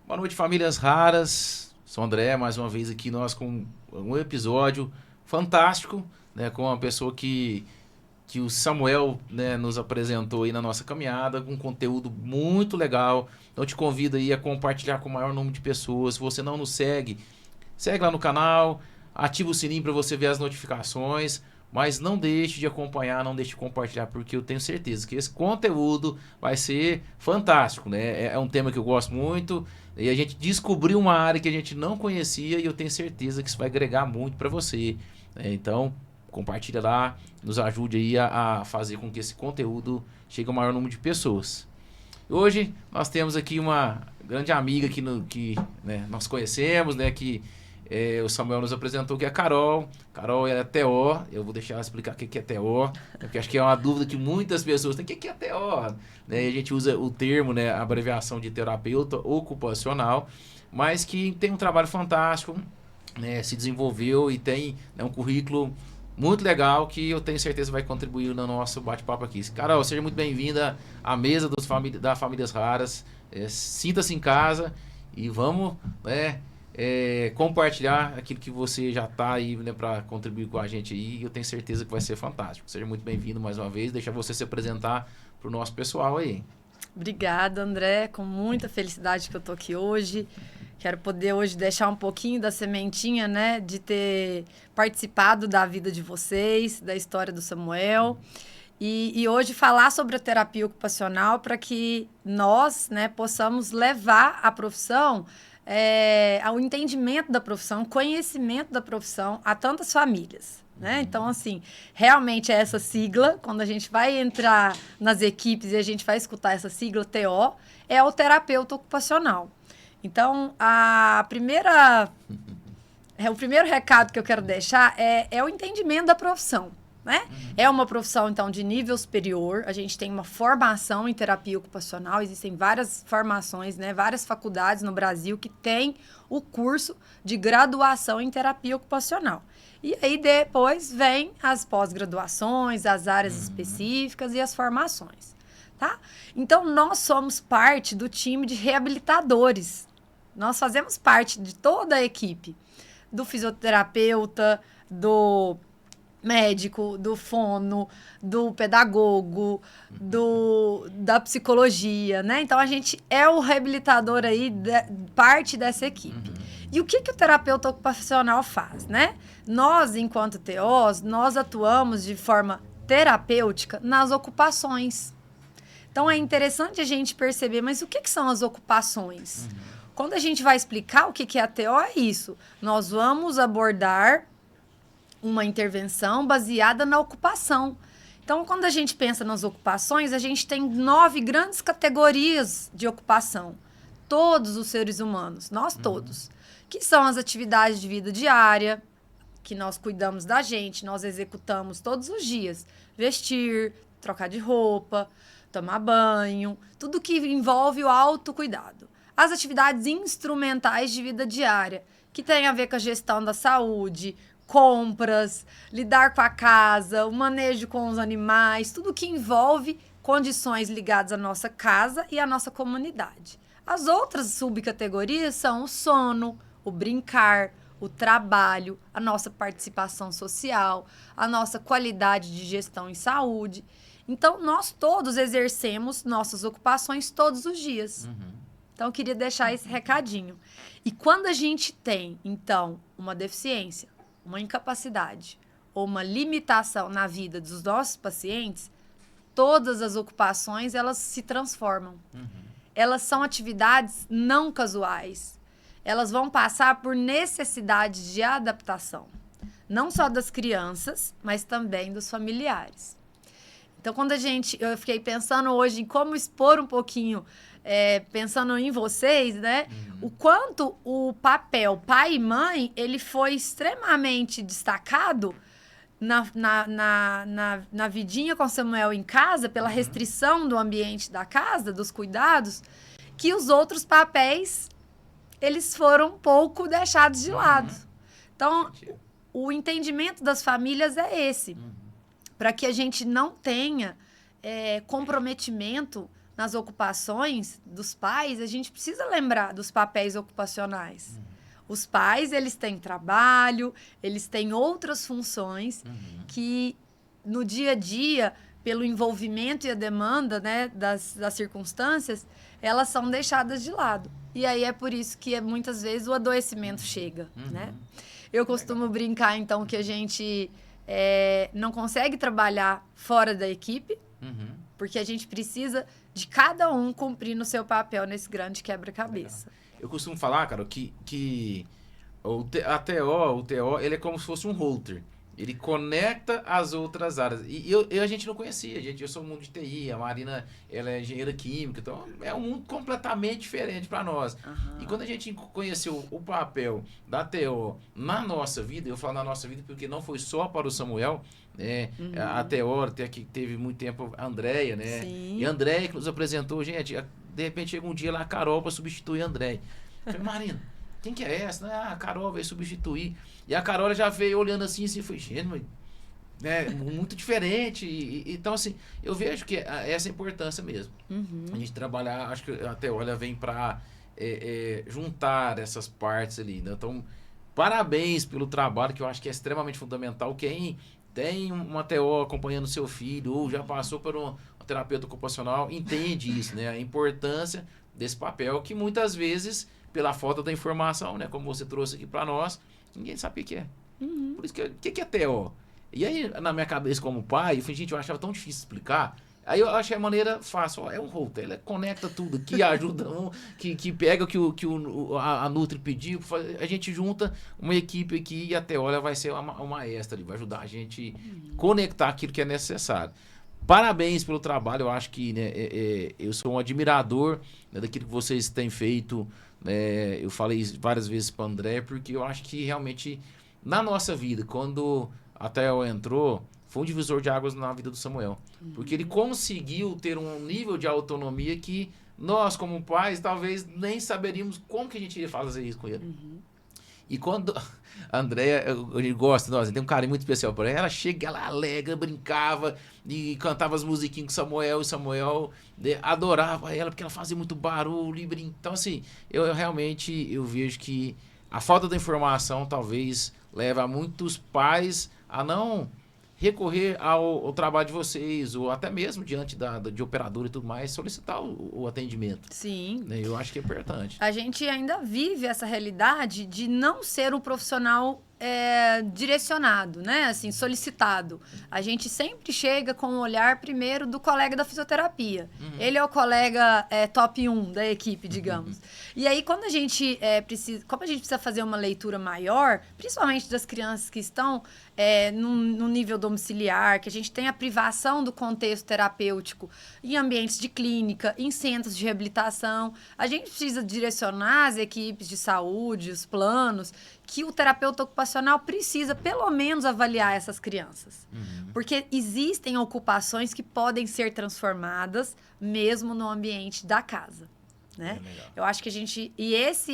Boa noite, famílias raras. Sou o André, mais uma vez aqui nós com um episódio fantástico, né, com uma pessoa que o Samuel, né, nos apresentou aí na nossa caminhada, com conteúdo muito legal. Então eu te convido aí a compartilhar com o maior número de pessoas. Se você não nos segue, segue lá no canal, ativa o sininho para você ver as notificações, mas não deixe de acompanhar, não deixe de compartilhar, porque eu tenho certeza que esse conteúdo vai ser fantástico, né? É um tema que eu gosto muito e a gente descobriu uma área que a gente não conhecia e eu tenho certeza que isso vai agregar muito para você, né? Então, compartilha lá, nos ajude aí a fazer com que esse conteúdo chegue ao maior número de pessoas. Hoje nós temos aqui uma grande amiga que né, nós conhecemos, né, que o Samuel nos apresentou, que é a Carol. Carol é TO, eu vou deixar ela explicar o que é TO, porque acho que é uma dúvida que muitas pessoas têm, o que é TO? Né, e a gente usa o termo, né, a abreviação de terapeuta ocupacional, mas que tem um trabalho fantástico, né, se desenvolveu e tem, né, um currículo muito legal que eu tenho certeza vai contribuir no nosso bate-papo aqui. Carol, seja muito bem-vinda à mesa da Famílias Raras. Sinta-se em casa e vamos, né, compartilhar aquilo que você já está aí, né, para contribuir com a gente aí. Eu tenho certeza que vai ser fantástico. Seja muito bem-vindo mais uma vez. Deixa você se apresentar para o nosso pessoal aí. Obrigada, André. Com muita felicidade que eu tô aqui hoje. Quero poder hoje deixar um pouquinho da sementinha, né, de ter participado da vida de vocês, da história do Samuel. E hoje falar sobre a terapia ocupacional para que nós, né, possamos levar a profissão, ao entendimento da profissão, conhecimento da profissão a tantas famílias. Né? Então, assim, realmente é essa sigla, quando a gente vai entrar nas equipes e a gente vai escutar essa sigla, TO, é o terapeuta ocupacional. Então, o primeiro recado que eu quero deixar é o entendimento da profissão. Né? É uma profissão, então, de nível superior. A gente tem uma formação em terapia ocupacional. Existem várias formações, né? Várias faculdades no Brasil que têm o curso de graduação em terapia ocupacional. E aí, depois, vem as pós-graduações, as áreas específicas e as formações. Tá? Então, nós somos parte do time de reabilitadores. Nós fazemos parte de toda a equipe. Do fisioterapeuta, do médico, do fono, do pedagogo, da psicologia, né? Então, a gente é o reabilitador aí, parte dessa equipe. E o que o terapeuta ocupacional faz, né? Nós, enquanto TOs, nós atuamos de forma terapêutica nas ocupações. Então, é interessante a gente perceber, mas o que são as ocupações? Quando a gente vai explicar o que é a TO, é isso. Nós vamos abordar uma intervenção baseada na ocupação. Então, quando a gente pensa nas ocupações, a gente tem 9 grandes categorias de ocupação. Todos os seres humanos, nós todos. Que são as atividades de vida diária, que nós cuidamos da gente, nós executamos todos os dias. Vestir, trocar de roupa, tomar banho, tudo que envolve o autocuidado. As atividades instrumentais de vida diária, que tem a ver com a gestão da saúde, compras, lidar com a casa, o manejo com os animais, tudo que envolve condições ligadas à nossa casa e à nossa comunidade. As outras subcategorias são o sono, o brincar, o trabalho, a nossa participação social, a nossa qualidade de gestão em saúde. Então, nós todos exercemos nossas ocupações todos os dias. Então, eu queria deixar esse recadinho. E quando a gente tem, então, uma deficiência, uma incapacidade ou uma limitação na vida dos nossos pacientes, todas as ocupações, elas se transformam. Elas são atividades não casuais. Elas vão passar por necessidades de adaptação. Não só das crianças, mas também dos familiares. Então, quando eu fiquei pensando hoje em como expor um pouquinho, pensando em vocês, né? O quanto o papel pai e mãe, ele foi extremamente destacado na vidinha com Samuel em casa, pela restrição do ambiente da casa, dos cuidados, que os outros papéis, eles foram um pouco deixados de lado. Então, o entendimento das famílias é esse. Para que a gente não tenha comprometimento nas ocupações dos pais, a gente precisa lembrar dos papéis ocupacionais. Os pais, eles têm trabalho, eles têm outras funções que, no dia a dia, pelo envolvimento e a demanda, né, das circunstâncias, elas são deixadas de lado. E aí é por isso que, muitas vezes, o adoecimento chega, né? Eu costumo brincar, então, que a gente não consegue trabalhar fora da equipe, porque a gente precisa de cada um cumprir no seu papel nesse grande quebra-cabeça. Eu costumo falar, cara, que o TO, ele é como se fosse um router. Ele conecta as outras áreas. E a gente não conhecia. Eu sou um mundo de TI, a Marina ela é engenheira química, então é um mundo completamente diferente para nós. E quando a gente conheceu o papel da TO na nossa vida, eu falo na nossa vida porque não foi só para o Samuel, né? A TO que teve muito tempo a Andréia, né? Sim. E a Andréia que nos apresentou, gente, de repente chega um dia lá a Carol para substituir a Andréia. Eu falei, Marina, quem que é essa? A Carol veio substituir. E a Carol já veio olhando assim, foi, gente, mas, né, muito diferente. Então, assim, eu vejo que essa é a importância mesmo. A gente trabalhar, acho que até olha, vem para juntar essas partes ali, né? Então, parabéns pelo trabalho, que eu acho que é extremamente fundamental. Quem tem uma TO acompanhando seu filho, ou já passou por um terapeuta ocupacional, entende isso, né? A importância desse papel, que muitas vezes, pela falta da informação, né, como você trouxe aqui para nós, ninguém sabe o que é. Por isso que é TO? E aí, na minha cabeça como pai, eu falei, gente, eu achava tão difícil explicar. Aí eu achei a maneira fácil. É um router, ele conecta tudo, que ajuda que pega o que a Nutri pediu. A gente junta uma equipe aqui e a TO vai ser uma extra, vai ajudar a gente conectar aquilo que é necessário. Parabéns pelo trabalho, eu acho que, né, eu sou um admirador, né, daquilo que vocês têm feito. Eu falei várias vezes para o André, porque eu acho que realmente na nossa vida, quando a TO entrou, foi um divisor de águas na vida do Samuel. Porque ele conseguiu ter um nível de autonomia que nós, como pais, talvez nem saberíamos como que a gente ia fazer isso com ele. E quando a Andréia, eu gosto, nós tem um carinho muito especial por ela, chega, ela alega, brincava e cantava as musiquinhas com Samuel, e Samuel adorava ela porque ela fazia muito barulho e brinca. Então, assim, eu realmente vejo que a falta da informação talvez leva a muitos pais a não recorrer ao trabalho de vocês, ou até mesmo diante de operador e tudo mais, solicitar o atendimento. Sim. Eu acho que é importante. A gente ainda vive essa realidade de não ser um profissional direcionado, né? Assim, solicitado. A gente sempre chega com o olhar primeiro do colega da fisioterapia. Ele é o colega top 1 da equipe, digamos. E aí, quando a gente precisa fazer uma leitura maior, principalmente das crianças que estão no nível domiciliar, que a gente tem a privação do contexto terapêutico em ambientes de clínica, em centros de reabilitação, a gente precisa direcionar as equipes de saúde, os planos, que o terapeuta ocupacional precisa, pelo menos, avaliar essas crianças. Porque existem ocupações que podem ser transformadas mesmo no ambiente da casa. Né? Eu acho que a gente... E essa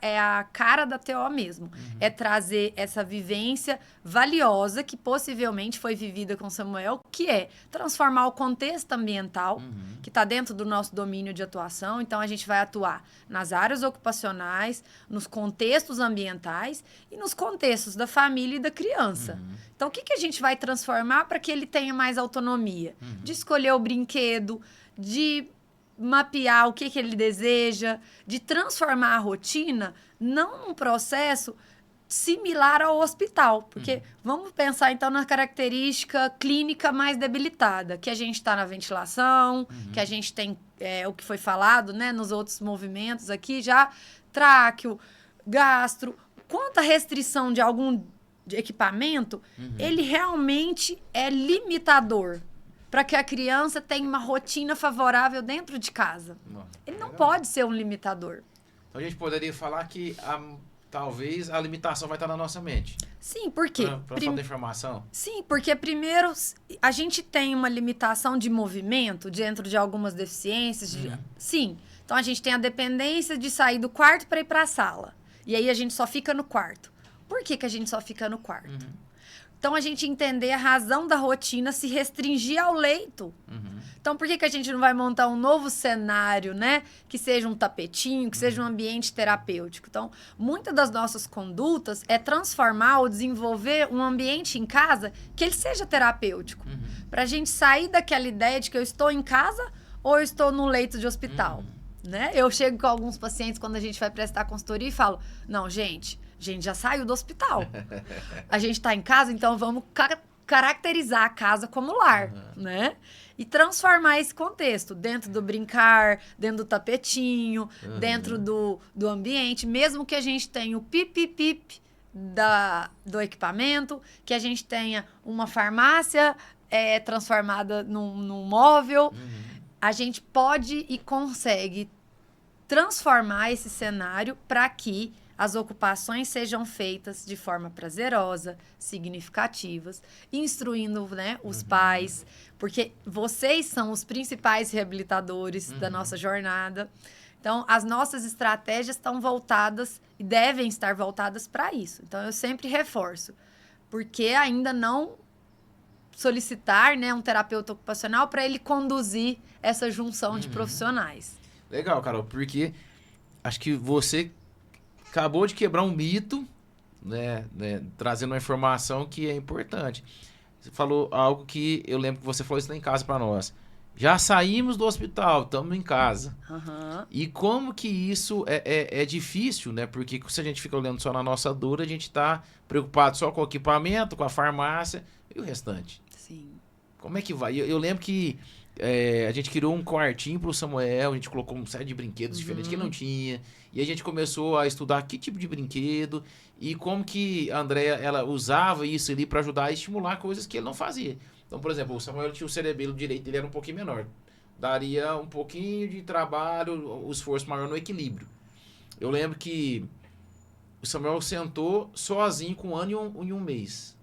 é a cara da TO mesmo. É trazer essa vivência valiosa que possivelmente foi vivida com Samuel, que é transformar o contexto ambiental, que está dentro do nosso domínio de atuação. Então, a gente vai atuar nas áreas ocupacionais, nos contextos ambientais e nos contextos da família e da criança. Então, o que a gente vai transformar para que ele tenha mais autonomia? De escolher o brinquedo, de mapear o que ele deseja, de transformar a rotina, não num processo similar ao hospital. Porque vamos pensar, então, na característica clínica mais debilitada, que a gente está na ventilação, que a gente tem o que foi falado, né, nos outros movimentos aqui, já tráqueo, gastro. Quanto à restrição de algum equipamento, ele realmente é limitador para que a criança tenha uma rotina favorável dentro de casa. Ele não pode ser um limitador. Então a gente poderia falar que talvez a limitação vai estar na nossa mente. Sim, por quê? Para falta de informação? Sim, porque primeiro a gente tem uma limitação de movimento dentro de algumas deficiências. Sim, então a gente tem a dependência de sair do quarto para ir para a sala. E aí a gente só fica no quarto. Por que a gente só fica no quarto? Então, a gente entender a razão da rotina se restringir ao leito. Então, por que a gente não vai montar um novo cenário, né? Que seja um tapetinho, que seja um ambiente terapêutico. Então, muitas das nossas condutas é transformar ou desenvolver um ambiente em casa que ele seja terapêutico. Pra gente sair daquela ideia de que eu estou em casa ou eu estou no leito de hospital, né? Eu chego com alguns pacientes quando a gente vai prestar consultoria e falo, não, gente já saiu do hospital. A gente tá em casa, então vamos caracterizar a casa como lar, né? E transformar esse contexto dentro do brincar, dentro do tapetinho, dentro do ambiente, mesmo que a gente tenha o pip-pip do equipamento, que a gente tenha uma farmácia transformada num móvel, a gente pode e consegue transformar esse cenário para que as ocupações sejam feitas de forma prazerosa, significativas, instruindo, né, os pais, porque vocês são os principais reabilitadores da nossa jornada. Então, as nossas estratégias estão voltadas e devem estar voltadas para isso. Então, eu sempre reforço, porque ainda não solicitar, né, um terapeuta ocupacional para ele conduzir essa junção de profissionais. Legal, Carol, porque acho que você acabou de quebrar um mito, né, trazendo uma informação que é importante. Você falou algo que eu lembro que você falou isso lá em casa para nós. Já saímos do hospital, estamos em casa. E como que isso é difícil, né? Porque se a gente fica olhando só na nossa dor, a gente está preocupado só com o equipamento, com a farmácia e o restante. Sim. Como é que vai? Eu lembro que a gente criou um quartinho pro Samuel, a gente colocou uma série de brinquedos diferentes que ele não tinha. E a gente começou a estudar que tipo de brinquedo e como que a Andrea, ela usava isso ali para ajudar a estimular coisas que ele não fazia. Então, por exemplo, o Samuel tinha o cerebelo direito, ele era um pouquinho menor. Daria um pouquinho de trabalho, o esforço maior no equilíbrio. Eu lembro que o Samuel sentou sozinho com 1 ano e um mês.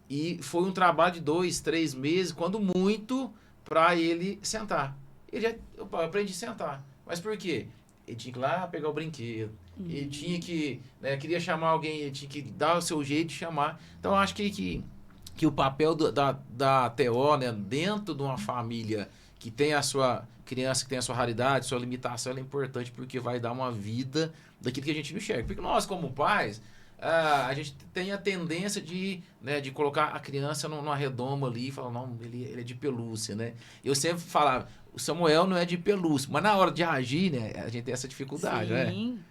E foi um trabalho de 2, 3 meses, quando muito, para ele sentar. Eu aprendi a sentar. Mas por quê? Ele tinha que ir lá pegar o brinquedo. Ele tinha que, né, queria chamar alguém, ele tinha que dar o seu jeito de chamar. Então, eu acho que o papel da TO, né, dentro de uma família que tem a sua criança, que tem a sua raridade, sua limitação, ela é importante porque vai dar uma vida daquilo que a gente não enxerga. Porque nós, como pais, a gente tem a tendência de colocar a criança numa redoma ali e falar, não, ele é de pelúcia, né? Eu sempre falava, o Samuel não é de pelúcia, mas na hora de agir, né, a gente tem essa dificuldade, né? Sim.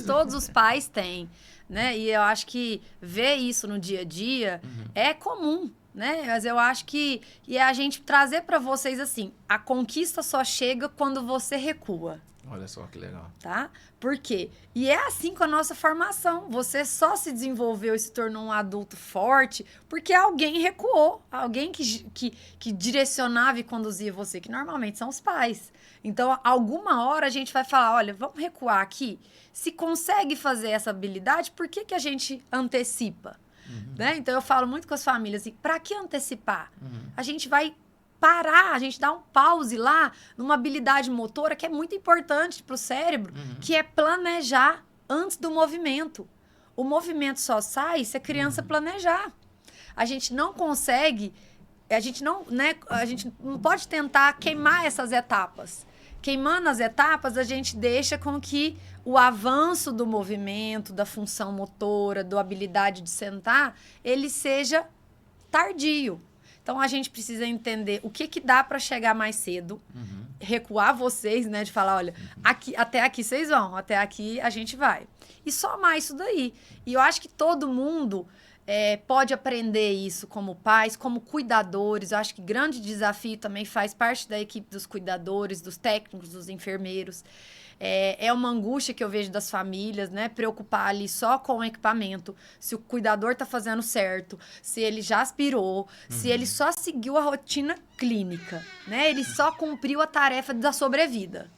Todos os pais têm, né? E eu acho que ver isso no dia a dia é comum, né? Mas eu acho que é a gente trazer para vocês assim, a conquista só chega quando você recua. Olha só que legal. Tá? Por quê? E é assim com a nossa formação. Você só se desenvolveu e se tornou um adulto forte porque alguém recuou. Alguém que direcionava e conduzia você, que normalmente são os pais. Então, alguma hora a gente vai falar, olha, vamos recuar aqui. Se consegue fazer essa habilidade, por que a gente antecipa? Né? Então, eu falo muito com as famílias, assim, para que antecipar? A gente vai parar, a gente dá um pause lá numa habilidade motora que é muito importante para o cérebro, que é planejar antes do movimento. O movimento só sai se a criança planejar. A gente não consegue, a gente não pode tentar queimar essas etapas. Queimando as etapas, a gente deixa com que o avanço do movimento, da função motora, da habilidade de sentar, ele seja tardio. Então, a gente precisa entender o que dá para chegar mais cedo, recuar vocês, né? De falar, olha, até aqui vocês vão, até aqui a gente vai. E somar isso daí. E eu acho que todo mundo pode aprender isso como pais, como cuidadores. Eu acho que grande desafio também faz parte da equipe dos cuidadores, dos técnicos, dos enfermeiros. É uma angústia que eu vejo das famílias, né? Preocupar ali só com o equipamento, se o cuidador tá fazendo certo, se ele já aspirou, se ele só seguiu a rotina clínica, né? Ele só cumpriu a tarefa da sobrevida.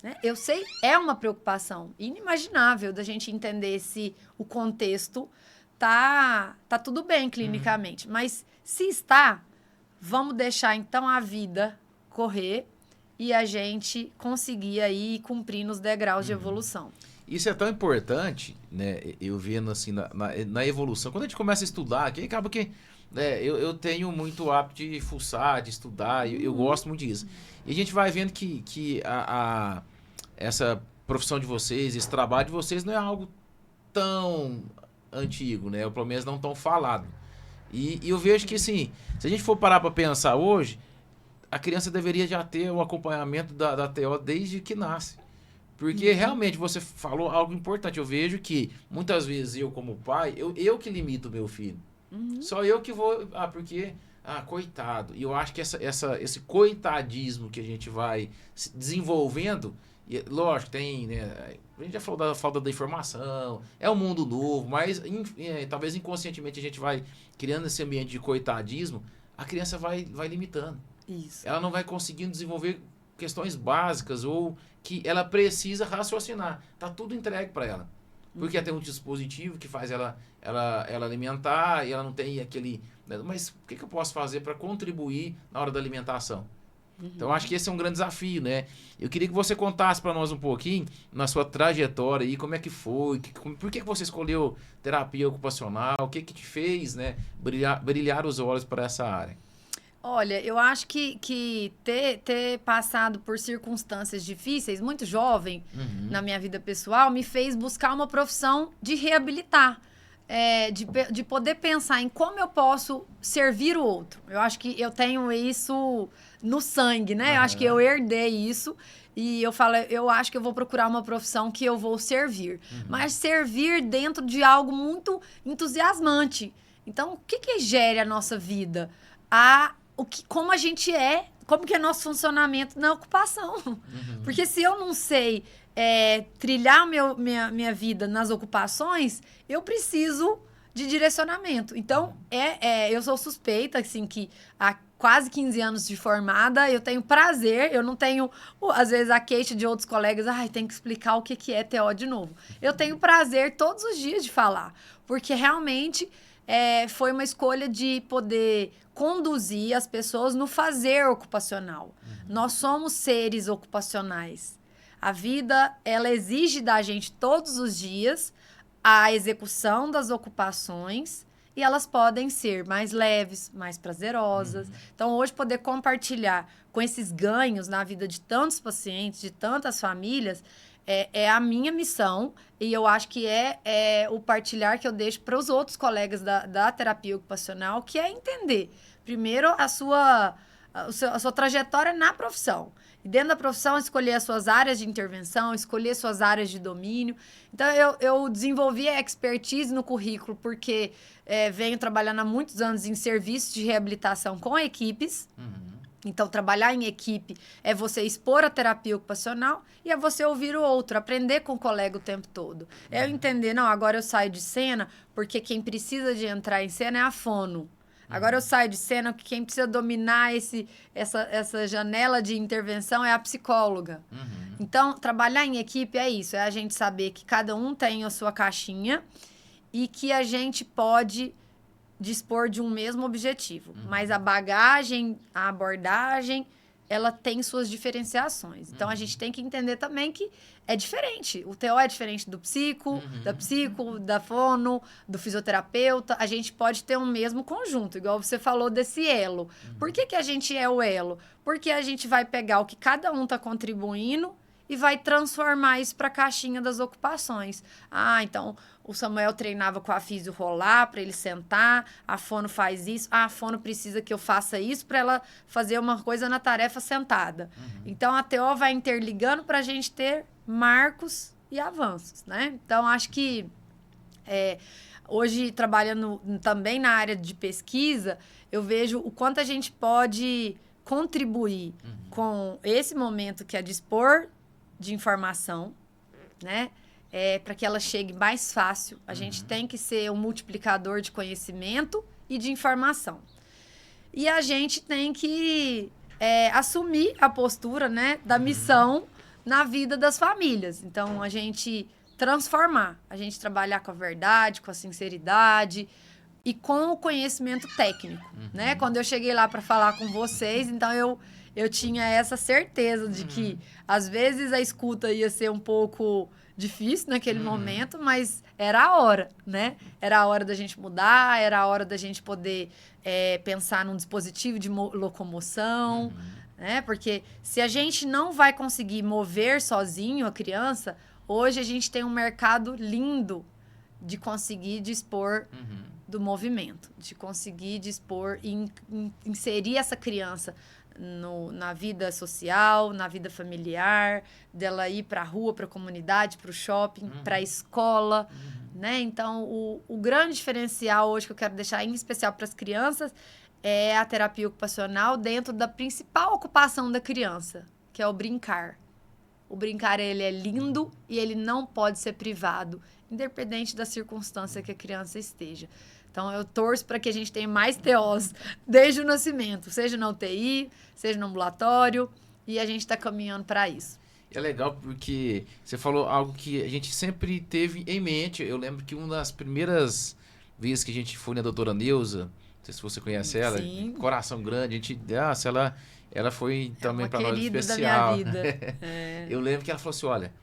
Né? Eu sei, é uma preocupação inimaginável da gente entender se o contexto tá tudo bem clinicamente. Mas se está, vamos deixar então a vida correr e a gente conseguir aí cumprir nos degraus de evolução. Isso é tão importante, né? Eu vendo assim na evolução. Quando a gente começa a estudar, que acaba que eu tenho muito hábito de fuçar, de estudar, eu gosto muito disso. E a gente vai vendo que essa profissão de vocês, esse trabalho de vocês não é algo tão antigo, né? Ou pelo menos não tão falado. E eu vejo que, assim, se a gente for parar para pensar hoje, a criança deveria já ter o acompanhamento da TO desde que nasce. Porque realmente você falou algo importante. Eu vejo que muitas vezes eu, como pai, eu que limito o meu filho. Só eu que vou. Porque. Coitado. E eu acho que esse coitadismo que a gente vai desenvolvendo. Lógico, tem. Né, a gente já falou da falta da informação. É um mundo novo, mas talvez inconscientemente a gente vai criando esse ambiente de coitadismo. A criança vai limitando. Isso. Ela não vai conseguindo desenvolver questões básicas ou que ela precisa raciocinar. Tá tudo entregue para ela. Porque ela tem um dispositivo que faz ela alimentar e ela não tem aquele... Mas o que eu posso fazer para contribuir na hora da alimentação? Então, acho que esse é um grande desafio, né? Eu queria que você contasse para nós um pouquinho, na sua trajetória aí, como é que foi, por que você escolheu terapia ocupacional, o que te fez, né, brilhar os olhos para essa área? Olha, eu acho que ter passado por circunstâncias difíceis, muito jovem, na minha vida pessoal, me fez buscar uma profissão de reabilitar. De poder pensar em como eu posso servir o outro. Eu acho que eu tenho isso no sangue, né? Eu acho que eu herdei isso. E eu acho que eu vou procurar uma profissão que eu vou servir. Mas servir dentro de algo muito entusiasmante. Então, o que gere a nossa vida? Como a gente é, como que é nosso funcionamento na ocupação. Porque se eu não sei trilhar minha vida nas ocupações, eu preciso de direcionamento. Então, eu sou suspeita, assim, que há quase 15 anos de formada, eu tenho prazer, eu não tenho, às vezes, a queixa de outros colegas, tem que explicar o que é TO de novo. Eu tenho prazer todos os dias de falar, porque realmente foi uma escolha de poder conduzir as pessoas no fazer ocupacional. Nós somos seres ocupacionais. A vida, ela exige da gente todos os dias a execução das ocupações e elas podem ser mais leves, mais prazerosas. Então, hoje, poder compartilhar com esses ganhos na vida de tantos pacientes, de tantas famílias, é a minha missão e eu acho que é o partilhar que eu deixo para os outros colegas da terapia ocupacional, que é entender, primeiro, a sua trajetória na profissão. E dentro da profissão, escolher as suas áreas de intervenção, escolher suas áreas de domínio. Então, eu desenvolvi a expertise no currículo porque venho trabalhando há muitos anos em serviços de reabilitação com equipes. Então, trabalhar em equipe é você expor a terapia ocupacional e é você ouvir o outro, aprender com o colega o tempo todo. É eu entender, não, agora eu saio de cena porque quem precisa de entrar em cena é a fono. Agora eu saio de cena que quem precisa dominar essa janela de intervenção é a psicóloga. Então, trabalhar em equipe é isso, é a gente saber que cada um tem a sua caixinha e que a gente pode dispor de um mesmo objetivo. Mas a bagagem, a abordagem, ela tem suas diferenciações. Então, a gente tem que entender também que é diferente. O TO é diferente do da psico, da fono, do fisioterapeuta. A gente pode ter um mesmo conjunto, igual você falou desse elo. Por que a gente é o elo? Porque a gente vai pegar o que cada um está contribuindo e vai transformar isso para a caixinha das ocupações. Então, o Samuel treinava com a físio rolar para ele sentar, a fono faz isso, a fono precisa que eu faça isso para ela fazer uma coisa na tarefa sentada. Então, a TO vai interligando para a gente ter marcos e avanços, né? Então, acho que hoje, trabalhando também na área de pesquisa, eu vejo o quanto a gente pode contribuir com esse momento que é dispor de informação, né? Para que ela chegue mais fácil. A gente tem que ser um multiplicador de conhecimento e de informação. E a gente tem que assumir a postura, né, da missão na vida das famílias. Então, a gente transformar, a gente trabalhar com a verdade, com a sinceridade, e com o conhecimento técnico, né? Quando eu cheguei lá para falar com vocês, então eu tinha essa certeza de que, às vezes, a escuta ia ser um pouco difícil naquele momento, mas era a hora, né? Era a hora da gente mudar, era a hora da gente poder pensar num dispositivo de locomoção, né? Porque se a gente não vai conseguir mover sozinho a criança, hoje a gente tem um mercado lindo de conseguir dispor do movimento, de conseguir dispor e inserir essa criança na vida social, na vida familiar, dela ir para a rua, para a comunidade, para o shopping, para a escola, né? Então, o grande diferencial hoje que eu quero deixar, em especial para as crianças, é a terapia ocupacional dentro da principal ocupação da criança, que é o brincar. O brincar, ele é lindo e ele não pode ser privado, independente da circunstância que a criança esteja. Então, eu torço para que a gente tenha mais TOs desde o nascimento, seja na UTI, seja no ambulatório, e a gente está caminhando para isso. É legal porque você falou algo que a gente sempre teve em mente. Eu lembro que uma das primeiras vezes que a gente foi na doutora Neuza, não sei se você conhece ela, Sim. Coração Grande, a gente, ela foi também para nós especial. Da minha vida. Eu lembro que ela falou assim, olha,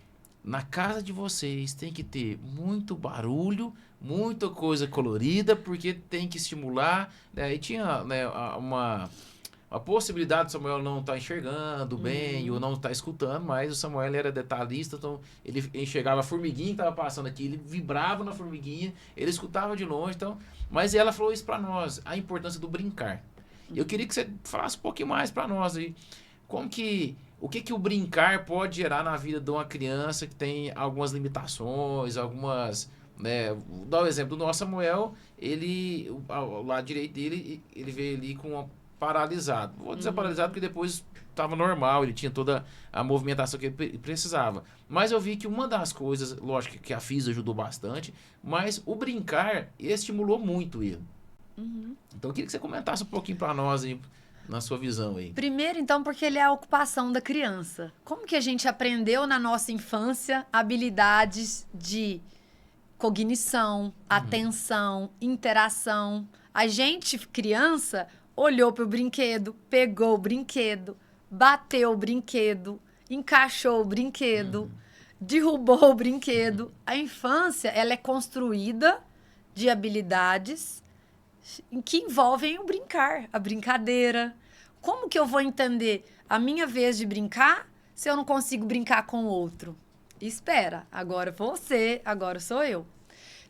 na casa de vocês tem que ter muito barulho, muita coisa colorida, porque tem que estimular, né? E tinha, né, uma possibilidade do Samuel não estar enxergando bem ou não estar escutando, mas o Samuel ele era detalhista, então ele enxergava a formiguinha que estava passando aqui, ele vibrava na formiguinha, ele escutava de longe, então, mas ela falou isso para nós, a importância do brincar. Eu queria que você falasse um pouquinho mais para nós aí, o que o brincar pode gerar na vida de uma criança que tem algumas limitações, algumas, né, vou dar o exemplo do nosso Samuel, ele, ao lado direito dele, ele veio ali com uma paralisado. Vou dizer paralisado porque depois estava normal, ele tinha toda a movimentação que ele precisava. Mas eu vi que uma das coisas, lógico que a FIS ajudou bastante, mas o brincar estimulou muito ele. Então eu queria que você comentasse um pouquinho para nós aí, na sua visão aí. Primeiro, então, porque ele é a ocupação da criança. Como que a gente aprendeu na nossa infância habilidades de cognição, atenção, interação? A gente, criança, olhou para o brinquedo, pegou o brinquedo, bateu o brinquedo, encaixou o brinquedo, derrubou o brinquedo. A infância, ela é construída de habilidades que envolvem o brincar, a brincadeira. Como que eu vou entender a minha vez de brincar se eu não consigo brincar com o outro? Espera, agora você, agora sou eu.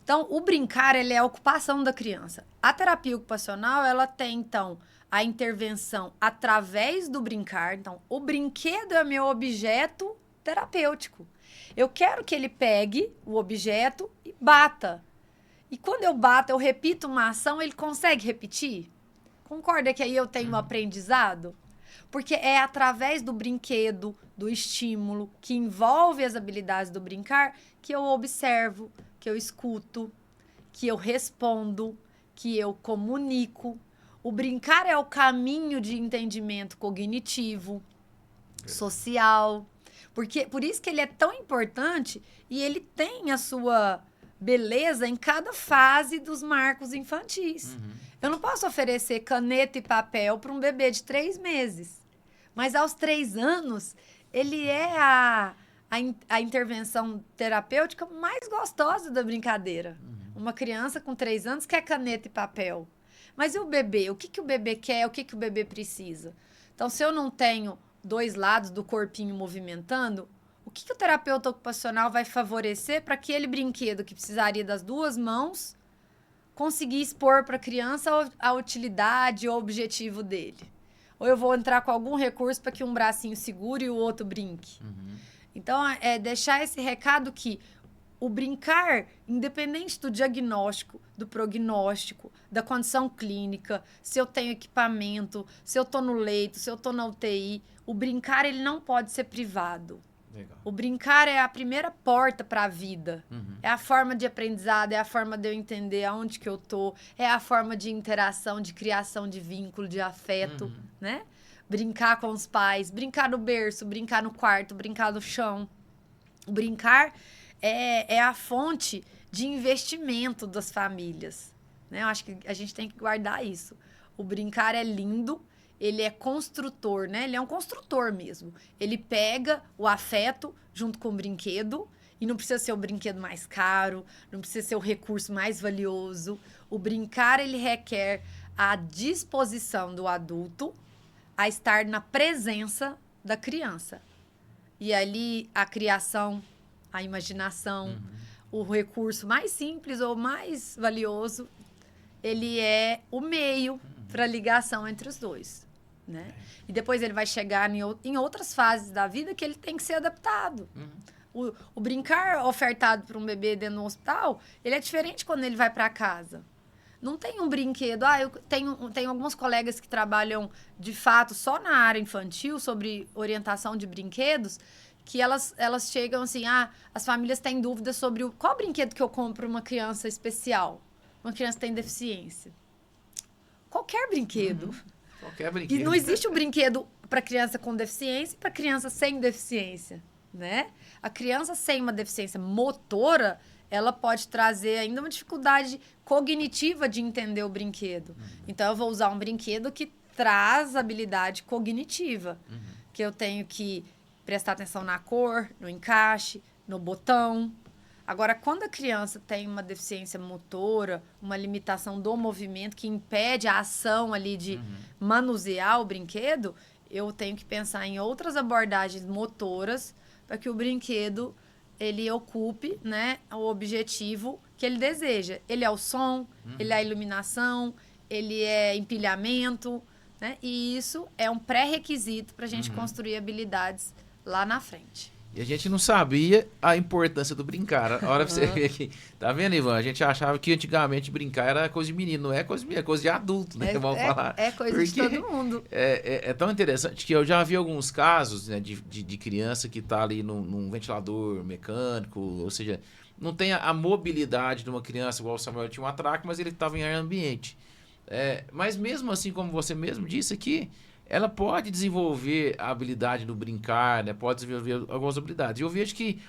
Então, o brincar, ele é a ocupação da criança. A terapia ocupacional, ela tem, então, a intervenção através do brincar. Então, o brinquedo é meu objeto terapêutico. Eu quero que ele pegue o objeto e bata. E quando eu bato, eu repito uma ação, ele consegue repetir? Concorda que aí eu tenho um aprendizado? Porque é através do brinquedo, do estímulo, que envolve as habilidades do brincar, que eu observo, que eu escuto, que eu respondo, que eu comunico. O brincar é o caminho de entendimento cognitivo, social. Por isso que ele é tão importante e ele tem a sua beleza em cada fase dos marcos infantis. Eu não posso oferecer caneta e papel para um bebê de 3 meses. Mas aos 3 anos, ele é a intervenção terapêutica mais gostosa da brincadeira. Uma criança com 3 anos quer caneta e papel. Mas e o bebê? O que o bebê quer? O que o bebê precisa? Então, se eu não tenho 2 lados do corpinho movimentando, o que o terapeuta ocupacional vai favorecer para aquele brinquedo que precisaria das 2 mãos conseguir expor para a criança a utilidade ou objetivo dele? Ou eu vou entrar com algum recurso para que um bracinho segure e o outro brinque? Então, é deixar esse recado que o brincar, independente do diagnóstico, do prognóstico, da condição clínica, se eu tenho equipamento, se eu estou no leito, se eu estou na UTI, o brincar ele não pode ser privado. Legal. O brincar é a primeira porta para a vida. É a forma de aprendizado, é a forma de eu entender aonde que eu tô, é a forma de interação, de criação de vínculo, de afeto, né? Brincar com os pais, brincar no berço, brincar no quarto, brincar no chão. O brincar é a fonte de investimento das famílias. né? Eu acho que a gente tem que guardar isso. O brincar é lindo, ele é construtor, né? Ele é um construtor mesmo. Ele pega o afeto junto com o brinquedo, e não precisa ser o brinquedo mais caro, não precisa ser o recurso mais valioso. O brincar, ele requer a disposição do adulto a estar na presença da criança. E ali a criação, a imaginação, o recurso mais simples ou mais valioso, ele é o meio para a ligação entre os dois, né? E depois ele vai chegar em outras fases da vida que ele tem que ser adaptado. O brincar ofertado para um bebê dentro do hospital, ele é diferente quando ele vai para casa. Não tem um brinquedo. Eu tenho alguns colegas que trabalham, de fato, só na área infantil, sobre orientação de brinquedos, que elas chegam assim, as famílias têm dúvidas sobre qual brinquedo que eu compro para uma criança especial. Uma criança que tem deficiência. Qualquer brinquedo. Qualquer brinquedo. E não existe um brinquedo para criança com deficiência e para criança sem deficiência, né? A criança sem uma deficiência motora, ela pode trazer ainda uma dificuldade cognitiva de entender o brinquedo. Então, eu vou usar um brinquedo que traz habilidade cognitiva, que eu tenho que prestar atenção na cor, no encaixe, no botão. Agora, quando a criança tem uma deficiência motora, uma limitação do movimento que impede a ação ali de manusear o brinquedo, eu tenho que pensar em outras abordagens motoras para que o brinquedo ele ocupe, né, o objetivo que ele deseja. Ele é o som, ele é a iluminação, ele é empilhamento, né? E isso é um pré-requisito para a gente construir habilidades lá na frente. E a gente não sabia a importância do brincar. A hora pra você ver aqui. Tá vendo, Ivan? A gente achava que antigamente brincar era coisa de menino. Não é coisa de menino, é coisa de adulto, né? Vamos falar. É coisa de todo mundo. É tão interessante que eu já vi alguns casos, né, de criança que tá ali num ventilador mecânico, ou seja, não tem a mobilidade de uma criança, igual o Samuel tinha um atraque, mas ele estava em ar ambiente. Mas mesmo assim, como você mesmo disse aqui, ela pode desenvolver a habilidade do brincar, né? Pode desenvolver algumas habilidades. E eu vejo que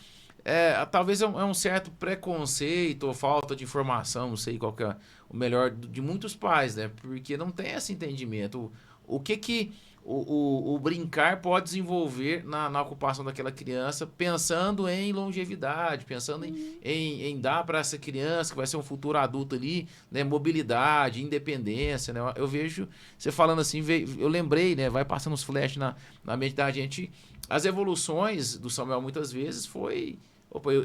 talvez é um certo preconceito ou falta de informação, não sei qual que é o melhor, de muitos pais, né? Porque não tem esse entendimento. O que o brincar pode desenvolver na ocupação daquela criança, pensando em longevidade, pensando em dar para essa criança, que vai ser um futuro adulto ali, né, mobilidade, independência, né? Eu vejo, você falando assim, eu lembrei, né, vai passando uns flashes na mente da gente, as evoluções do Samuel muitas vezes foi...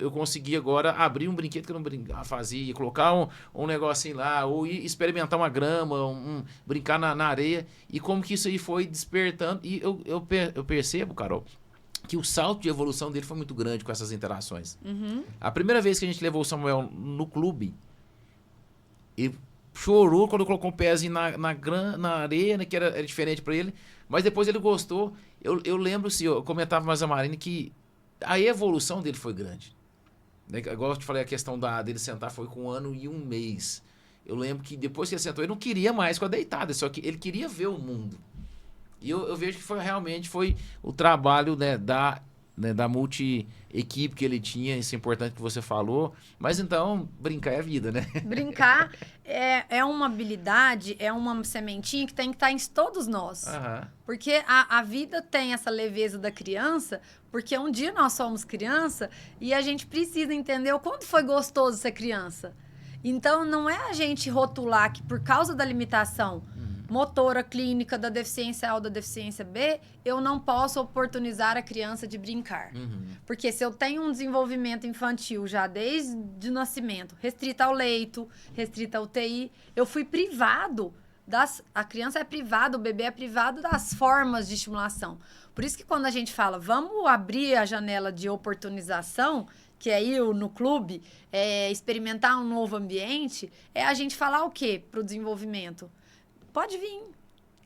eu consegui agora abrir um brinquedo que eu não fazia, colocar um negocinho lá, ou ir experimentar uma grama, brincar na areia, e como que isso aí foi despertando. E eu percebo, Carol, que o salto de evolução dele foi muito grande com essas interações. A primeira vez que a gente levou o Samuel no clube, ele chorou quando colocou um pezinho na areia, né, que era diferente para ele, mas depois ele gostou. Eu lembro, assim, eu comentava mais a Marina que a evolução dele foi grande. Igual eu te falei, a questão dele sentar foi com 1 ano e 1 mês. Eu lembro que depois que ele sentou, ele não queria mais com a deitada, só que ele queria ver o mundo. E eu vejo que realmente foi o trabalho, né, da multi-equipe que ele tinha, isso é importante que você falou. Mas então, brincar é a vida, né? Brincar é uma habilidade, é uma sementinha que tem que estar em todos nós. Porque a vida tem essa leveza da criança, porque um dia nós somos criança e a gente precisa entender o quanto foi gostoso ser criança. Então, não é a gente rotular que por causa da limitação motora, clínica, da deficiência A ou da deficiência B, eu não posso oportunizar a criança de brincar. Porque se eu tenho um desenvolvimento infantil já desde o nascimento, restrita ao leito, restrita à UTI, eu fui privado a criança é privada, o bebê é privado das formas de estimulação. Por isso que quando a gente fala, vamos abrir a janela de oportunização, que é ir no clube, experimentar um novo ambiente, é a gente falar o quê para o desenvolvimento? Pode vir,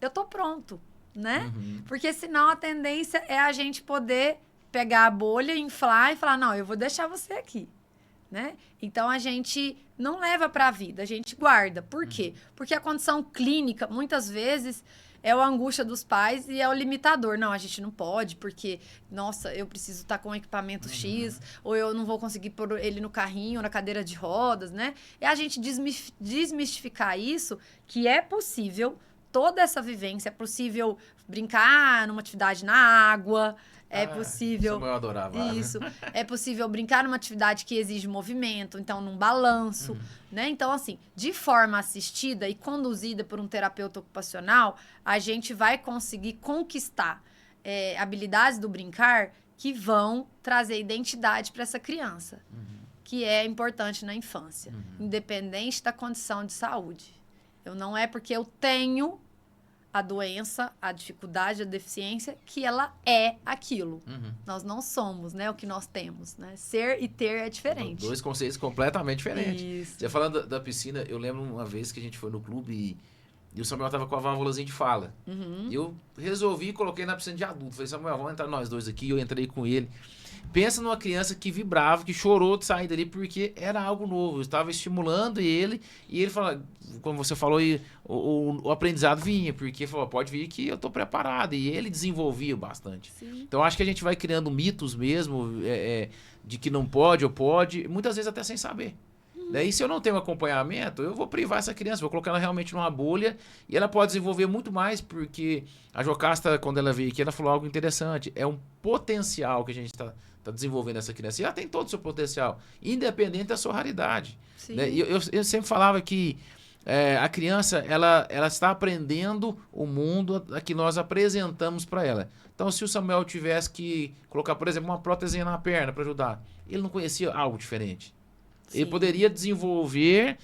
eu tô pronto, né? Porque senão a tendência é a gente poder pegar a bolha, inflar e falar, não, eu vou deixar você aqui, né? Então, a gente não leva para a vida, a gente guarda. Por quê? Porque a condição clínica, muitas vezes, é a angústia dos pais e é o limitador. Não, a gente não pode, porque, nossa, eu preciso estar com um equipamento X, ou eu não vou conseguir pôr ele no carrinho, na cadeira de rodas, né? É a gente desmistificar isso, que é possível, toda essa vivência, é possível brincar numa atividade na água, é possível... Samuel adorava. Isso. É possível brincar numa atividade que exige movimento, então num balanço, né? Então, assim, de forma assistida e conduzida por um terapeuta ocupacional, a gente vai conseguir conquistar habilidades do brincar que vão trazer identidade para essa criança, que é importante na infância, independente da condição de saúde. Não é porque eu tenho a doença, a dificuldade, a deficiência, que ela é aquilo. Nós não somos, né, o que nós temos, né? Ser e ter é diferente. Dois conceitos completamente diferentes. Isso. Você falando da piscina, eu lembro uma vez que a gente foi no clube e o Samuel tava com a válvulazinha de fala. Eu resolvi e coloquei na piscina de adulto. Falei, Samuel, vamos entrar nós dois aqui. Eu entrei com ele. Pensa numa criança que vibrava, que chorou de sair dali porque era algo novo. Eu estava estimulando ele e ele falou, como você falou, o aprendizado vinha, porque falou, pode vir que eu estou preparado. E ele desenvolvia bastante. Sim. Então acho que a gente vai criando mitos mesmo de que não pode ou pode, muitas vezes até sem saber. Daí, se eu não tenho acompanhamento, eu vou privar essa criança, vou colocar ela realmente numa bolha e ela pode desenvolver muito mais, porque a Jocasta, quando ela veio aqui, ela falou algo interessante. É um potencial que a gente está desenvolvendo essa criança. E ela tem todo o seu potencial, independente da sua raridade. Né? E eu sempre falava que a criança, ela está aprendendo o mundo que nós apresentamos para ela. Então, se o Samuel tivesse que colocar, por exemplo, uma prótese na perna para ajudar, ele não conhecia algo diferente. Ele poderia desenvolver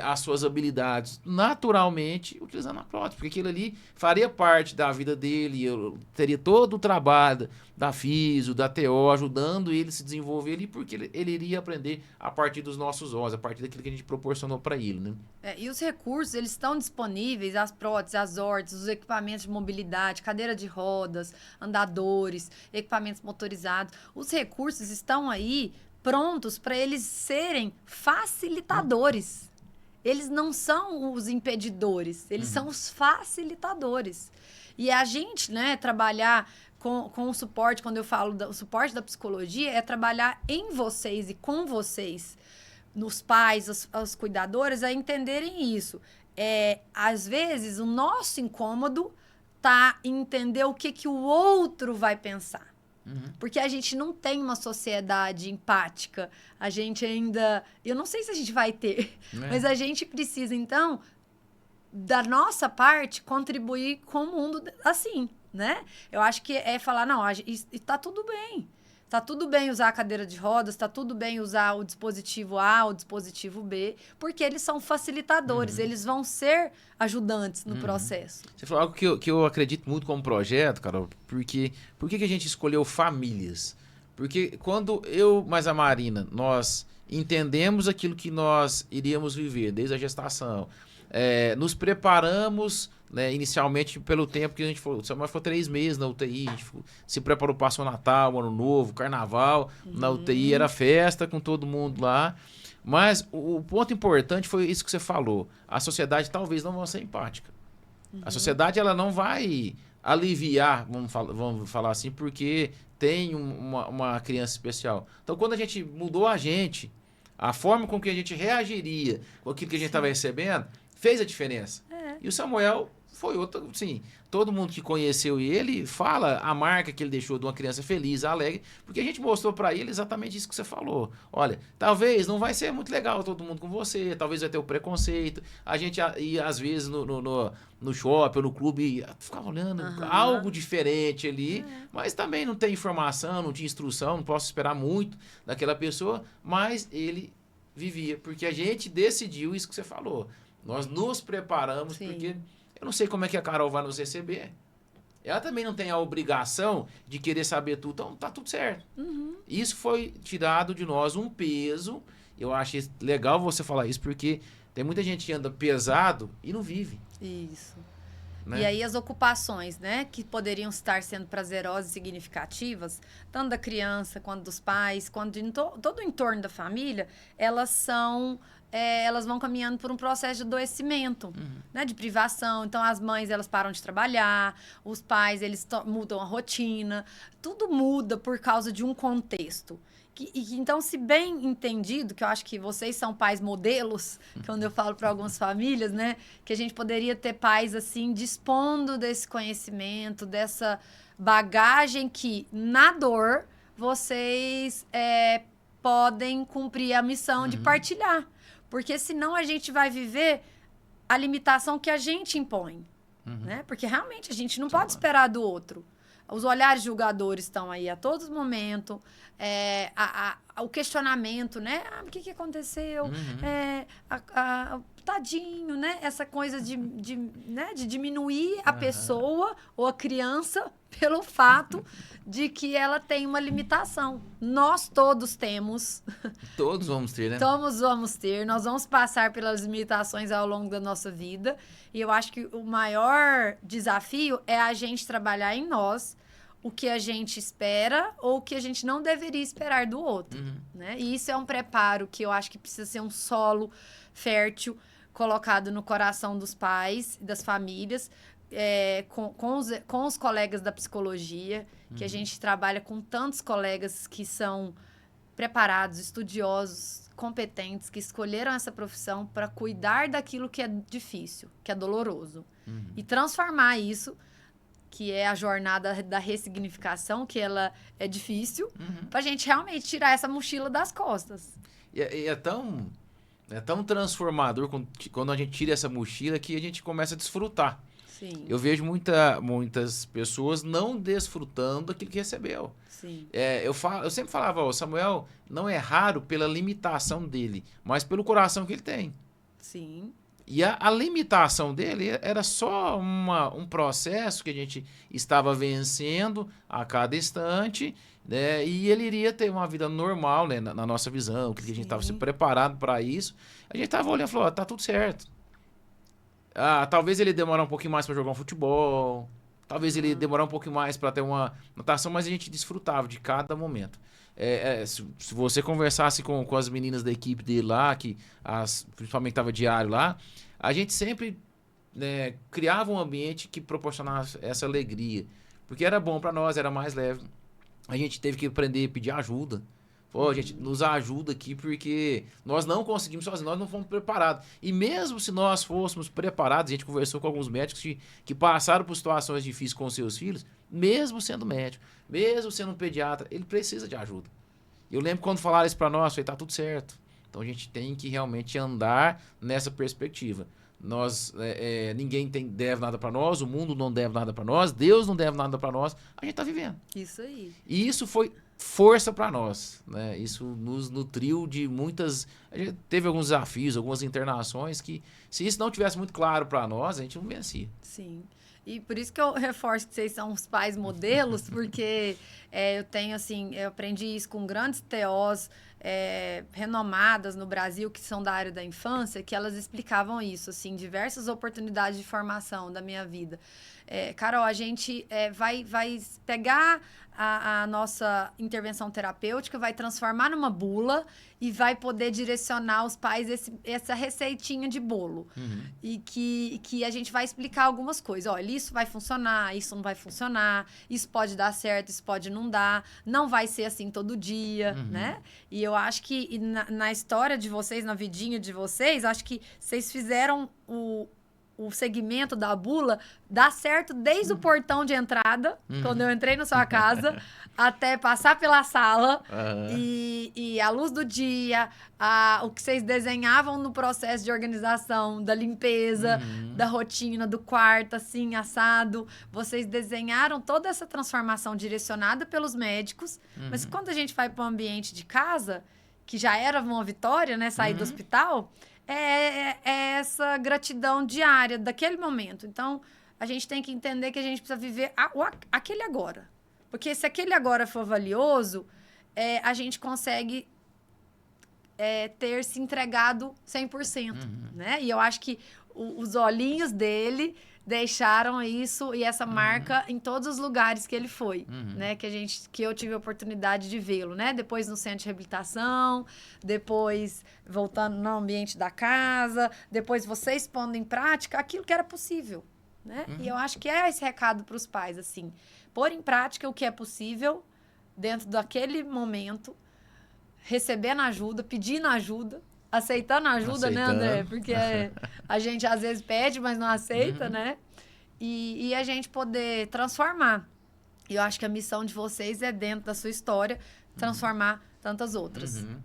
as suas habilidades naturalmente utilizando a prótese, porque aquilo ali faria parte da vida dele, eu teria todo o trabalho da físio, da TO, ajudando ele a se desenvolver ali, porque ele iria aprender a partir dos nossos ossos, a partir daquilo que a gente proporcionou para ele, né? E os recursos, eles estão disponíveis, as próteses, as órteses, os equipamentos de mobilidade, cadeira de rodas, andadores, equipamentos motorizados. Os recursos estão aí prontos para eles serem facilitadores. Eles não são os impedidores, eles são os facilitadores. E a gente, né, trabalhar com o suporte, quando eu falo o suporte da psicologia, é trabalhar em vocês e com vocês, nos pais, os cuidadores, a entenderem isso. Às vezes, o nosso incômodo tá em entender o que o outro vai pensar. Porque a gente não tem uma sociedade empática. A gente ainda... Eu não sei se a gente vai ter. Mas a gente precisa, então, da nossa parte, contribuir com o mundo assim, né? Eu acho que é falar, não, está tudo bem. Tá tudo bem usar a cadeira de rodas, tá tudo bem usar o dispositivo A, o dispositivo B, porque eles são facilitadores, eles vão ser ajudantes no processo. Você falou algo que eu acredito muito como projeto, Carol, porque por que a gente escolheu famílias? Porque quando eu mais a Marina, nós entendemos aquilo que nós iríamos viver desde a gestação, nos preparamos, né, inicialmente pelo tempo que a gente foi. O Samuel ficou 3 meses na UTI, a gente se preparou, passou Natal, Ano Novo, Carnaval, na UTI, era festa com todo mundo lá. Mas o ponto importante foi isso que você falou. A sociedade talvez não vai ser empática. A sociedade ela não vai aliviar, vamos falar assim, porque tem uma criança especial. Então, quando a gente mudou a forma com que a gente reagiria com aquilo que a gente estava recebendo, fez a diferença. E o Samuel foi outro, sim, todo mundo que conheceu ele fala a marca que ele deixou de uma criança feliz, alegre, porque a gente mostrou para ele exatamente isso que você falou. Olha, talvez não vai ser muito legal todo mundo com você, talvez vai ter o preconceito, a gente ia às vezes no shopping ou no clube, ficava olhando algo diferente ali, mas também não tem informação, não tinha instrução, não posso esperar muito daquela pessoa, mas ele vivia, porque a gente decidiu isso que você falou. Nós nos preparamos, porque eu não sei como é que a Carol vai nos receber. Ela também não tem a obrigação de querer saber tudo, então tá tudo certo. Isso foi tirado de nós um peso. Eu acho legal você falar isso, porque tem muita gente que anda pesado e não vive. Isso. Né? E aí as ocupações, né, que poderiam estar sendo prazerosas e significativas, tanto da criança quanto dos pais, quanto de todo o entorno da família, elas são elas vão caminhando por um processo de adoecimento, né? De privação. Então, as mães, elas param de trabalhar, os pais, eles mudam a rotina. Tudo muda por causa de um contexto. Então, se bem entendido, que eu acho que vocês são pais modelos, quando eu falo para algumas famílias, né? Que a gente poderia ter pais, assim, dispondo desse conhecimento, dessa bagagem que, na dor, vocês podem cumprir a missão de partilhar. Porque senão a gente vai viver a limitação que a gente impõe. Né? Porque realmente a gente não pode esperar do outro. Os olhares julgadores estão aí a todo momento. O questionamento, né? O que aconteceu? Tadinho, né? Essa coisa de diminuir a pessoa ou a criança pelo fato de que ela tem uma limitação. Nós todos temos. Todos vamos ter, né? Todos vamos ter. Nós vamos passar pelas limitações ao longo da nossa vida. E eu acho que o maior desafio é a gente trabalhar em nós o que a gente espera ou o que a gente não deveria esperar do outro. Né? E isso é um preparo que eu acho que precisa ser um solo fértil colocado no coração dos pais e das famílias, com os colegas da psicologia, que a gente trabalha com tantos colegas que são preparados, estudiosos, competentes, que escolheram essa profissão para cuidar daquilo que é difícil, que é doloroso. E transformar isso, que é a jornada da ressignificação, que ela é difícil, para a gente realmente tirar essa mochila das costas. E é tão transformador quando a gente tira essa mochila que a gente começa a desfrutar. Sim. Eu vejo muitas pessoas não desfrutando daquilo que recebeu. Sim. Eu sempre falava, o Samuel não é raro pela limitação dele, mas pelo coração que ele tem. Sim. E a limitação dele era só um processo que a gente estava vencendo a cada instante, né? E ele iria ter uma vida normal, né? Na nossa visão, que a gente estava se preparado para isso. A gente estava olhando e falou, tá tudo certo. Talvez ele demorar um pouquinho mais para jogar um futebol, talvez ele demorar um pouquinho mais para ter uma natação, mas a gente desfrutava de cada momento. Se você conversasse com as meninas da equipe dele lá, principalmente estava diário lá, a gente sempre, né, criava um ambiente que proporcionava essa alegria, porque era bom para nós, era mais leve. A gente teve que aprender a pedir ajuda. Gente, nos ajuda aqui porque nós não conseguimos sozinhos, nós não fomos preparados. E mesmo se nós fôssemos preparados, a gente conversou com alguns médicos que passaram por situações difíceis com seus filhos, mesmo sendo médico, mesmo sendo um pediatra, ele precisa de ajuda. Eu lembro quando falaram isso para nós, falei, tá tudo certo. Então a gente tem que realmente andar nessa perspectiva. Ninguém deve nada para nós, o mundo não deve nada para nós, Deus não deve nada para nós, a gente tá vivendo. Isso aí. E isso foi força para nós, né? Isso nos nutriu de muitas... A gente teve alguns desafios, algumas internações que, se isso não tivesse muito claro para nós, a gente não vencia. Sim. E por isso que eu reforço que vocês são os pais modelos, porque eu aprendi isso com grandes TOs renomadas no Brasil, que são da área da infância, que elas explicavam isso, assim, diversas oportunidades de formação da minha vida. Carol, a gente vai pegar a nossa intervenção terapêutica, vai transformar numa bula e vai poder direcionar os pais essa receitinha de bolo. E que a gente vai explicar algumas coisas. Olha, isso vai funcionar, isso não vai funcionar, isso pode dar certo, isso pode não dar, não vai ser assim todo dia, né? E eu acho que na história de vocês, na vidinha de vocês, acho que vocês fizeram o segmento da bula dá certo desde o portão de entrada, quando eu entrei na sua casa, até passar pela sala e a luz do dia, o que vocês desenhavam no processo de organização, da limpeza, da rotina, do quarto, assim, assado. Vocês desenharam toda essa transformação direcionada pelos médicos, mas quando a gente vai para o ambiente de casa, que já era uma vitória, né, sair do hospital... É essa gratidão diária daquele momento. Então, a gente tem que entender que a gente precisa viver aquele agora. Porque se aquele agora for valioso, a gente consegue ter se entregado 100%. Né? E eu acho que os olhinhos dele deixaram isso e essa marca em todos os lugares que ele foi, Uhum. né? Que eu tive a oportunidade de vê-lo, né? Depois no centro de reabilitação, depois voltando no ambiente da casa, depois você expondo em prática aquilo que era possível, né? E eu acho que é esse recado para os pais, assim, pôr em prática o que é possível dentro daquele momento, recebendo ajuda, pedindo ajuda, aceitando ajuda, né, André? Porque a gente às vezes pede, mas não aceita, né? E a gente poder transformar. E eu acho que a missão de vocês é, dentro da sua história, transformar tantas outras. Uhum.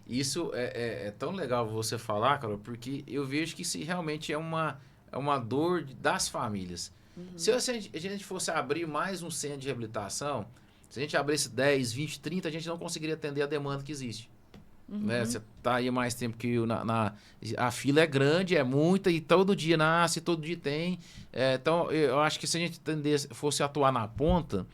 Isso é tão legal você falar, Carol, porque eu vejo que isso realmente é uma dor das famílias. Se a gente fosse abrir mais um centro de reabilitação, se a gente abrisse 10, 20, 30, a gente não conseguiria atender a demanda que existe. Né? Você tá aí mais tempo que eu a fila é grande, é muita, e todo dia nasce, todo dia tem. Então, eu acho que se a gente fosse atuar na ponta,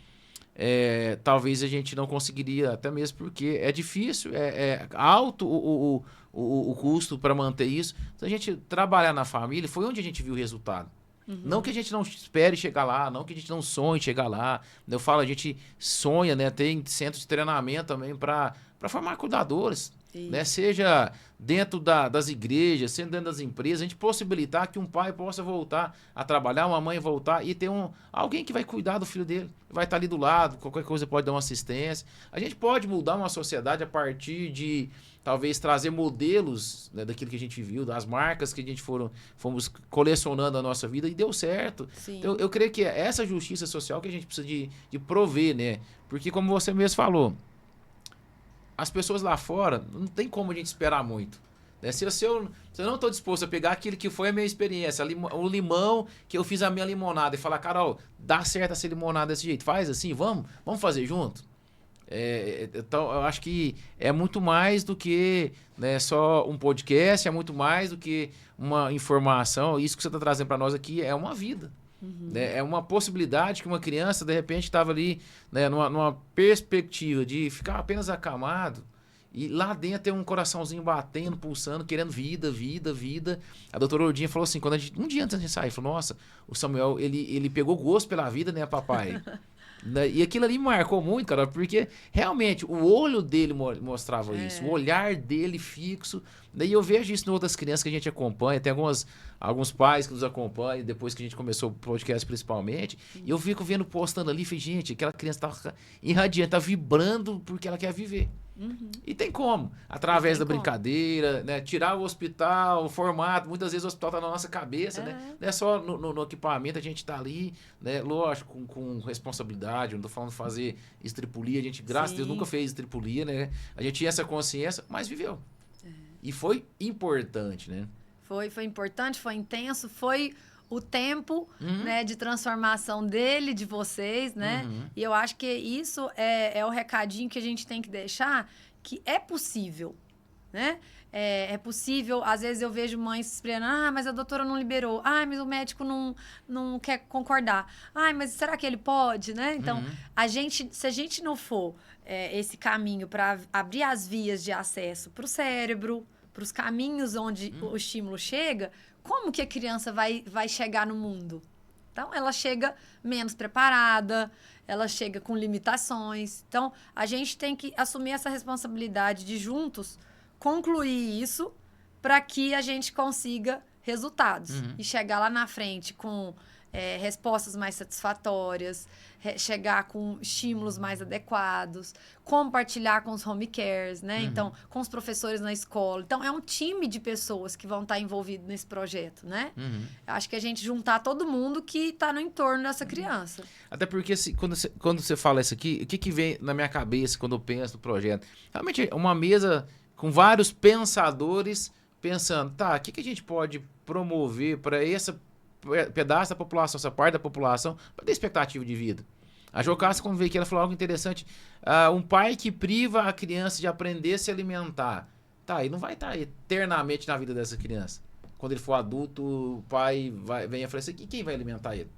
talvez a gente não conseguiria, até mesmo porque é difícil, é alto o custo para manter isso. Se a gente trabalhar na família, foi onde a gente viu o resultado. Não que a gente não espere chegar lá, não que a gente não sonhe chegar lá. Eu falo, a gente sonha, né? Tem centros de treinamento também para formar cuidadores. Né? Seja dentro das igrejas, seja dentro das empresas, a gente possibilitar que um pai possa voltar a trabalhar, uma mãe voltar e ter alguém que vai cuidar do filho dele, vai estar ali do lado, qualquer coisa pode dar uma assistência. A gente pode mudar uma sociedade a partir de talvez trazer modelos, né, daquilo que a gente viu, das marcas que a gente fomos colecionando na nossa vida e deu certo. Então, eu creio que é essa justiça social que a gente precisa de prover, né? Porque como você mesmo falou, as pessoas lá fora, não tem como a gente esperar muito. Né? Se eu não estou disposto a pegar aquilo que foi a minha experiência, o limão que eu fiz a minha limonada e falar, Carol, dá certo essa limonada desse jeito, faz assim, vamos fazer junto? Então, eu acho que é muito mais do que, né, só um podcast, é muito mais do que uma informação. Isso que você está trazendo para nós aqui é uma vida. Né? É uma possibilidade que uma criança, de repente, estava ali, né, numa perspectiva de ficar apenas acamado e lá dentro tem um coraçãozinho batendo, pulsando, querendo vida, vida, vida. A doutora Ordinha falou assim, um dia antes de sair, falou, nossa, o Samuel, ele pegou gosto pela vida, né, papai? E aquilo ali me marcou muito, cara, porque realmente o olho dele mostrava isso, o olhar dele fixo. Daí eu vejo isso em outras crianças que a gente acompanha, tem alguns pais que nos acompanham, depois que a gente começou o podcast principalmente, e eu fico vendo, postando ali, falei, gente, aquela criança tá irradiante, tá vibrando porque ela quer viver. E tem como, através da brincadeira, né? Tirar o hospital, o formato, muitas vezes o hospital tá na nossa cabeça, né? Não é só no equipamento, a gente tá ali, né? Lógico, com responsabilidade, não tô falando de fazer estripulia, a gente, graças a Deus, nunca fez estripulia, né? A gente tinha essa consciência, mas viveu. E foi importante, né? Foi importante, foi intenso, foi o tempo, né, de transformação dele, de vocês, né? E eu acho que isso é o recadinho que a gente tem que deixar, que é possível, né? É possível, às vezes eu vejo mães se espremendo, mas a doutora não liberou, mas o médico não quer concordar, mas será que ele pode, né? Então, se a gente não for esse caminho para abrir as vias de acesso para o cérebro, para os caminhos onde o estímulo chega, como que a criança vai chegar no mundo? Então, ela chega menos preparada, ela chega com limitações. Então, a gente tem que assumir essa responsabilidade de juntos concluir isso para que a gente consiga resultados e chegar lá na frente com respostas mais satisfatórias, chegar com estímulos mais adequados, compartilhar com os home cares, né? Então, com os professores na escola. Então, é um time de pessoas que vão estar envolvidos nesse projeto, né? Acho que a gente juntar todo mundo que está no entorno dessa criança. Até porque quando você fala isso aqui, o que vem na minha cabeça quando eu penso no projeto? Realmente é uma mesa com vários pensadores pensando, o que a gente pode promover para essa pedaço da população, essa parte da população, para ter expectativa de vida. A Jocasta, quando veio aqui, ela falou algo interessante. Um pai que priva a criança de aprender a se alimentar. E não vai estar eternamente na vida dessa criança. Quando ele for adulto, o pai vem e fala assim, quem vai alimentar ele?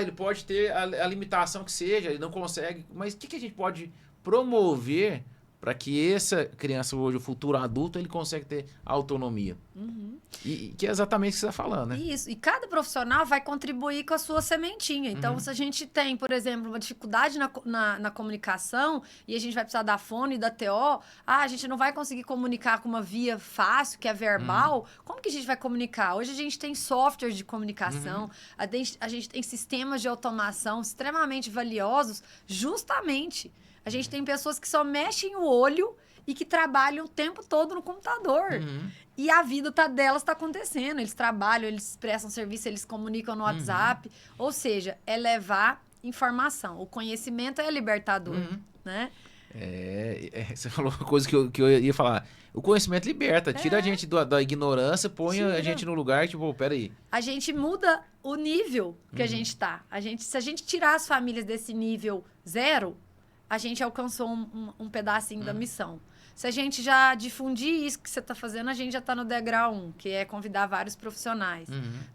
Ele pode ter a limitação que seja, ele não consegue, mas o que a gente pode promover para que essa criança hoje, o futuro adulto, ele consegue ter autonomia. E que é exatamente o que você está falando, né? Isso. E cada profissional vai contribuir com a sua sementinha. Então, se a gente tem, por exemplo, uma dificuldade na comunicação e a gente vai precisar da fono e da TO, a gente não vai conseguir comunicar com uma via fácil, que é verbal. Como que a gente vai comunicar? Hoje a gente tem softwares de comunicação, a gente tem sistemas de automação extremamente valiosos, justamente. A gente tem pessoas que só mexem o olho e que trabalham o tempo todo no computador. E a vida delas está acontecendo. Eles trabalham, eles prestam serviço, eles comunicam no WhatsApp. Ou seja, é levar informação. O conhecimento é libertador, né? Você falou uma coisa que eu ia falar. O conhecimento liberta, tira a gente da ignorância, põe a gente no lugar, tipo, peraí. A gente muda o nível que a gente está. Se a gente tirar as famílias desse nível 0, a gente alcançou um pedacinho da missão. Se a gente já difundir isso que você está fazendo, a gente já está no degrau 1, que é convidar vários profissionais.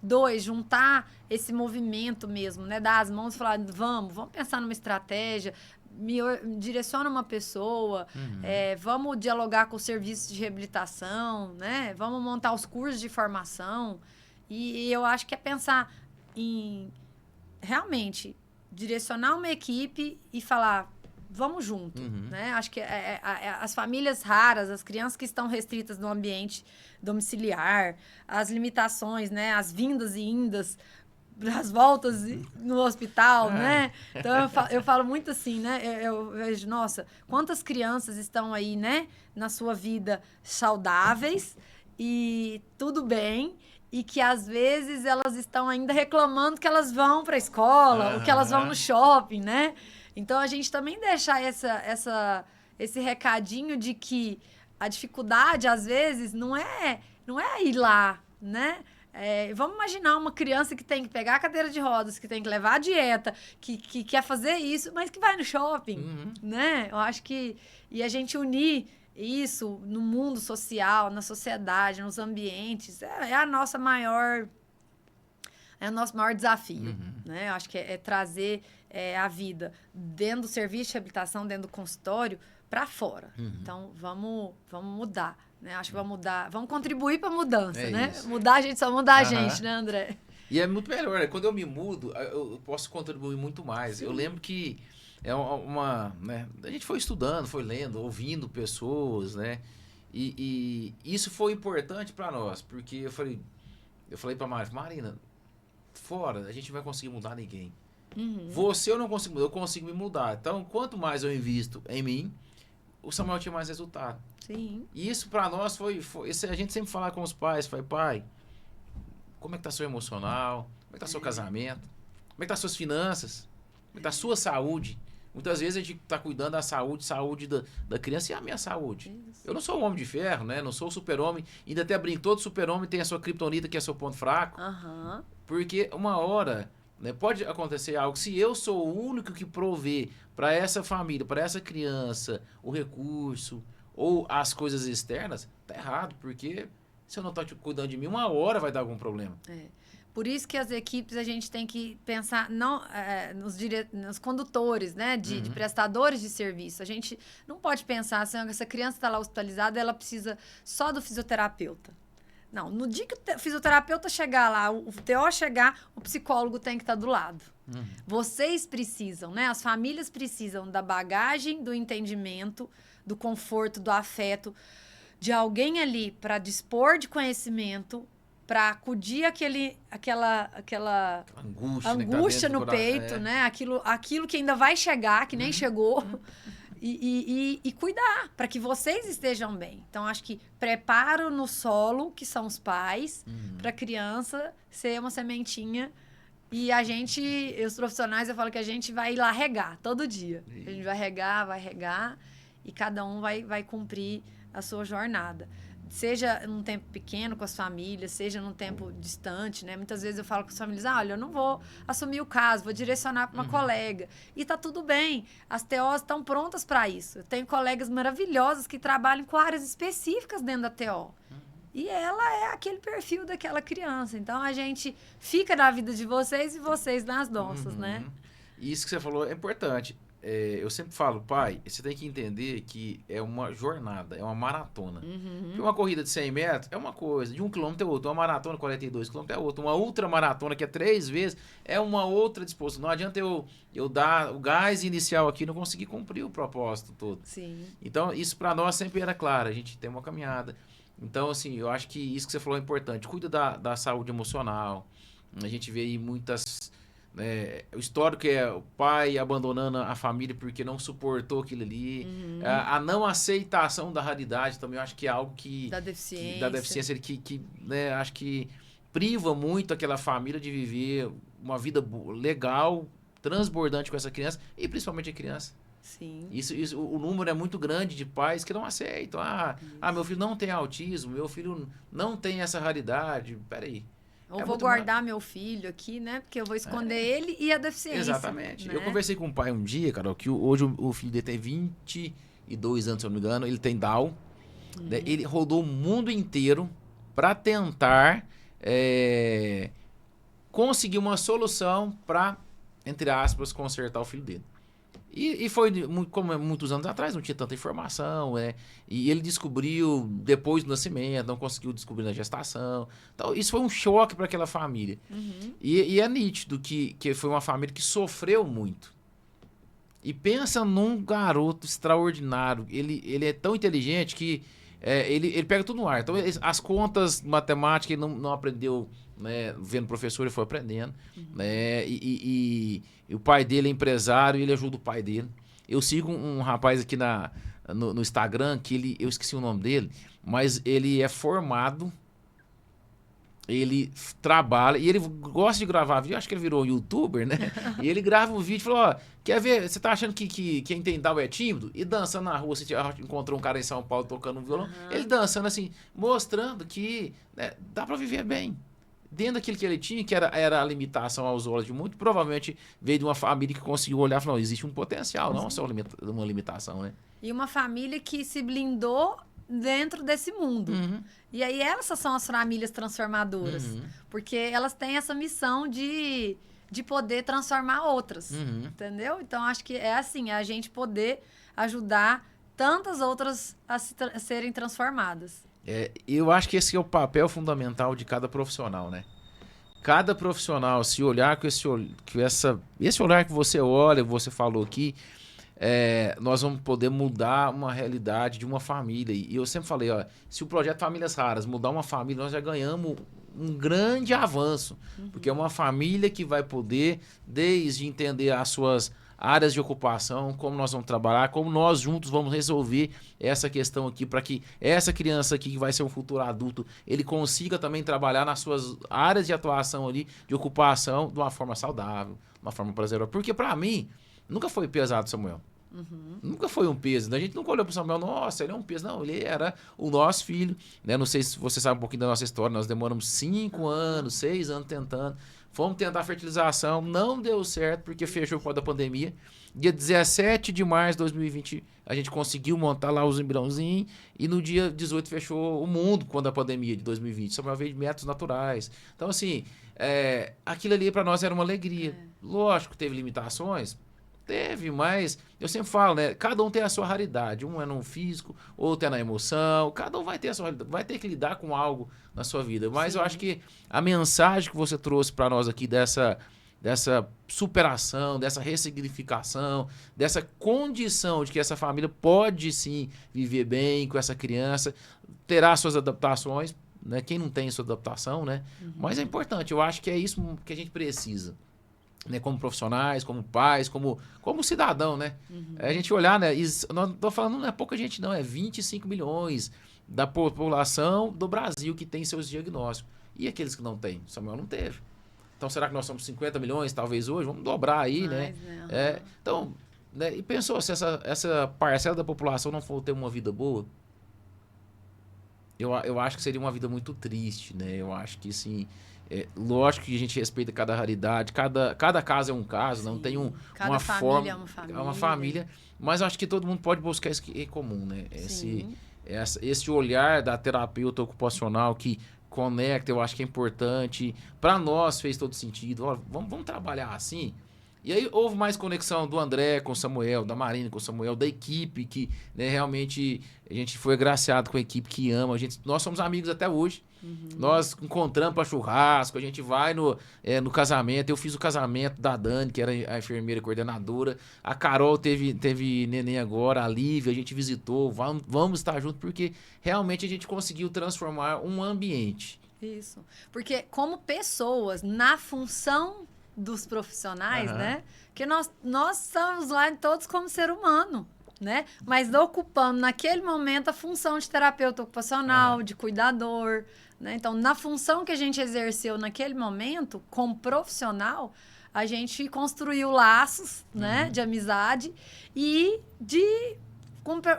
2, juntar esse movimento mesmo, né? Dar as mãos e falar, vamos pensar numa estratégia, direciona uma pessoa, vamos dialogar com os serviços de reabilitação, né? Vamos montar os cursos de formação. E eu acho que é pensar em, realmente, direcionar uma equipe e falar... Vamos junto, né? Acho que as famílias raras, as crianças que estão restritas no ambiente domiciliar, as limitações, né? As vindas e indas, as voltas no hospital, né? Então, eu falo muito assim, né? Eu vejo, nossa, quantas crianças estão aí, né? Na sua vida saudáveis e tudo bem... E que, às vezes, elas estão ainda reclamando que elas vão para a escola ou que elas vão no shopping, né? Então, a gente também deixar esse recadinho de que a dificuldade, às vezes, não é ir lá, né? Vamos imaginar uma criança que tem que pegar a cadeira de rodas, que tem que levar a dieta, que quer fazer isso, mas que vai no shopping, né? Eu acho que... E a gente unir... Isso no mundo social, na sociedade, nos ambientes, é o nosso maior desafio, né? Eu acho que é trazer a vida dentro do serviço de reabilitação, dentro do consultório, para fora. Então, vamos mudar, né? Acho que vamos mudar, vamos contribuir para a mudança, né? Isso. Mudar, a gente só muda a gente, né, André? E é muito melhor, né? Quando eu me mudo, eu posso contribuir muito mais. Sim. Eu lembro que né? A gente foi estudando, foi lendo, ouvindo pessoas, né? E isso foi importante para nós, porque eu falei para Marina, fora, a gente não vai conseguir mudar ninguém. Você eu não consigo mudar, eu consigo me mudar. Então, quanto mais eu invisto em mim, o Samuel tinha mais resultado. Sim. E isso para nós foi a gente sempre fala com os pais, pai, como é que tá seu emocional? Como é que tá seu casamento? Como é que tá suas finanças? Como é que tá a sua saúde? Muitas vezes a gente tá cuidando da saúde da criança e a minha saúde. Isso. Eu não sou um homem de ferro, né? Não sou o super-homem. Ainda até brinco, todo super-homem tem a sua criptonita, que é seu ponto fraco. Porque uma hora, né, pode acontecer algo. Se eu sou o único que provê para essa família, para essa criança, o recurso ou as coisas externas, tá errado. Porque se eu não tô cuidando de mim, uma hora vai dar algum problema. Por isso que as equipes a gente tem que pensar nos condutores, né, de prestadores de serviço. A gente não pode pensar assim, essa criança está lá hospitalizada, ela precisa só do fisioterapeuta. Não, no dia que o fisioterapeuta chegar lá, o TO chegar, o psicólogo tem que estar do lado. Vocês precisam, né? As famílias precisam da bagagem, do entendimento, do conforto, do afeto, de alguém ali para dispor de conhecimento, para acudir aquela angústia no peito, né? Aquilo que ainda vai chegar, que nem chegou. E cuidar, para que vocês estejam bem. Então, acho que preparo no solo, que são os pais, para a criança ser uma sementinha. E os profissionais, eu falo que a gente vai ir lá regar todo dia. A gente vai regar, e cada um vai cumprir a sua jornada. Seja num tempo pequeno com as famílias, seja num tempo distante, né? Muitas vezes eu falo com as famílias, olha, eu não vou assumir o caso, vou direcionar para uma colega. E tá tudo bem, as TOs estão prontas para isso. Eu tenho colegas maravilhosas que trabalham com áreas específicas dentro da TO. E ela é aquele perfil daquela criança. Então, a gente fica na vida de vocês e vocês nas nossas, né? Isso que você falou é importante. eu sempre falo, pai, você tem que entender que é uma jornada, é uma maratona. Porque uma corrida de 100 metros é uma coisa, de 1 quilômetro é outra, uma maratona de 42 quilômetros é outra, uma ultramaratona que é 3 vezes é uma outra disposição. Não adianta eu dar o gás inicial aqui e não conseguir cumprir o propósito todo. Sim. Então, isso para nós sempre era claro, a gente tem uma caminhada. Então, assim, eu acho que isso que você falou é importante. Cuida da saúde emocional. A gente vê aí muitas... o histórico é o pai abandonando a família porque não suportou aquilo ali. A não aceitação da raridade também, eu acho que é algo que... Da deficiência. Da deficiência, né, acho que priva muito aquela família de viver uma vida legal, transbordante com essa criança, e principalmente a criança. Sim. Isso, o número é muito grande de pais que não aceitam. Meu filho não tem autismo, meu filho não tem essa raridade. Peraí. Ou vou guardar meu filho aqui, né? Porque eu vou esconder ele e a deficiência. Exatamente. Né? Eu conversei com um pai um dia, Carol, que hoje o filho dele tem 22 anos, se eu não me engano. Ele tem Down. Né? Ele rodou o mundo inteiro para tentar conseguir uma solução para, entre aspas, consertar o filho dele. E foi, como muitos anos atrás, não tinha tanta informação, e ele descobriu depois do nascimento, não conseguiu descobrir na gestação. Então, isso foi um choque para aquela família. E é nítido que foi uma família que sofreu muito. E pensa num garoto extraordinário. Ele é tão inteligente que ele pega tudo no ar. Então, as contas matemáticas ele não aprendeu, né, vendo professor, ele foi aprendendo. Né, e o pai dele é empresário e ele ajuda o pai dele. Eu sigo um rapaz aqui no Instagram, que eu esqueci o nome dele, mas ele é formado, ele trabalha, e ele gosta de gravar vídeo, acho que ele virou youtuber, né? E ele grava um vídeo e falou, quer ver, você tá achando que quem tem Down é tímido? E dançando na rua, você encontrou um cara em São Paulo tocando um violão, ele dançando assim, mostrando que, né, dá pra viver bem. Dentro daquilo que ele tinha, que era a limitação aos olhos de muito, provavelmente veio de uma família que conseguiu olhar e falar, não, existe um potencial, não só uma limitação, né? E uma família que se blindou dentro desse mundo. E aí essas são as famílias transformadoras. Porque elas têm essa missão de poder transformar outras. Entendeu? Então, acho que é assim, a gente poder ajudar tantas outras a serem transformadas. Eu acho que esse é o papel fundamental de cada profissional, né? Cada profissional, se olhar com esse olhar que você olha, você falou aqui, nós vamos poder mudar uma realidade de uma família. E eu sempre falei, se o projeto Famílias Raras mudar uma família, nós já ganhamos um grande avanço. Porque é uma família que vai poder, desde entender as suas áreas de ocupação, como nós vamos trabalhar, como nós juntos vamos resolver essa questão aqui, para que essa criança aqui, que vai ser um futuro adulto, ele consiga também trabalhar nas suas áreas de atuação ali, de ocupação, de uma forma saudável, de uma forma prazerosa. Porque para mim, nunca foi pesado, Samuel. Nunca foi um peso. A gente nunca olhou para o Samuel, nossa, ele é um peso. Não, ele era o nosso filho. Né? Não sei se você sabe um pouquinho da nossa história, nós demoramos 5 anos, 6 anos tentando. Fomos tentar a fertilização, não deu certo, porque fechou por causa da pandemia. Dia 17 de março de 2020, a gente conseguiu montar lá os embriãozinhos, e no dia 18 fechou o mundo, quando a pandemia de 2020. Samuel veio de métodos naturais. Então, assim, aquilo ali para nós era uma alegria. Lógico, teve limitações, teve, mas eu sempre falo, né? Cada um tem a sua raridade. Um é no físico, outro é na emoção. Cada um vai ter a sua raridade, vai ter que lidar com algo na sua vida. Mas eu acho que a mensagem que você trouxe para nós aqui dessa superação, dessa ressignificação, dessa condição de que essa família pode sim viver bem com essa criança, terá suas adaptações, né? Quem não tem sua adaptação, né? Mas é importante, eu acho que é isso que a gente precisa. Né, como profissionais, como pais, como cidadão, né? A gente olhar, né? Não tô falando, não é pouca gente, não, é 25 milhões da população do Brasil que tem seus diagnósticos. E aqueles que não têm? Samuel não teve. Então, será que nós somos 50 milhões, talvez hoje? Vamos dobrar aí, né? Então, né? E pensou, se essa parcela da população não for ter uma vida boa, eu acho que seria uma vida muito triste, né? Eu acho que, assim, lógico que a gente respeita cada raridade, cada caso é um caso, não tem uma forma... É uma família, mas eu acho que todo mundo pode buscar isso em comum, né? Esse olhar da terapeuta ocupacional que conecta, eu acho que é importante. Para nós fez todo sentido. Ó, vamos trabalhar assim, E aí houve mais conexão do André com o Samuel, da Marina com o Samuel, da equipe, que né, realmente a gente foi agraciado com a equipe que ama. Nós somos amigos até hoje. Nós encontramos para churrasco, a gente vai no casamento. Eu fiz o casamento da Dani, que era a enfermeira coordenadora. A Carol teve neném agora, a Lívia, a gente visitou. Vamos estar juntos, porque realmente a gente conseguiu transformar um ambiente. Isso. Porque como pessoas, na função dos profissionais, né? Porque nós estamos lá todos como ser humano, né? Mas ocupando naquele momento a função de terapeuta ocupacional, de cuidador, né? Então, na função que a gente exerceu naquele momento, como profissional, a gente construiu laços, né? De amizade e de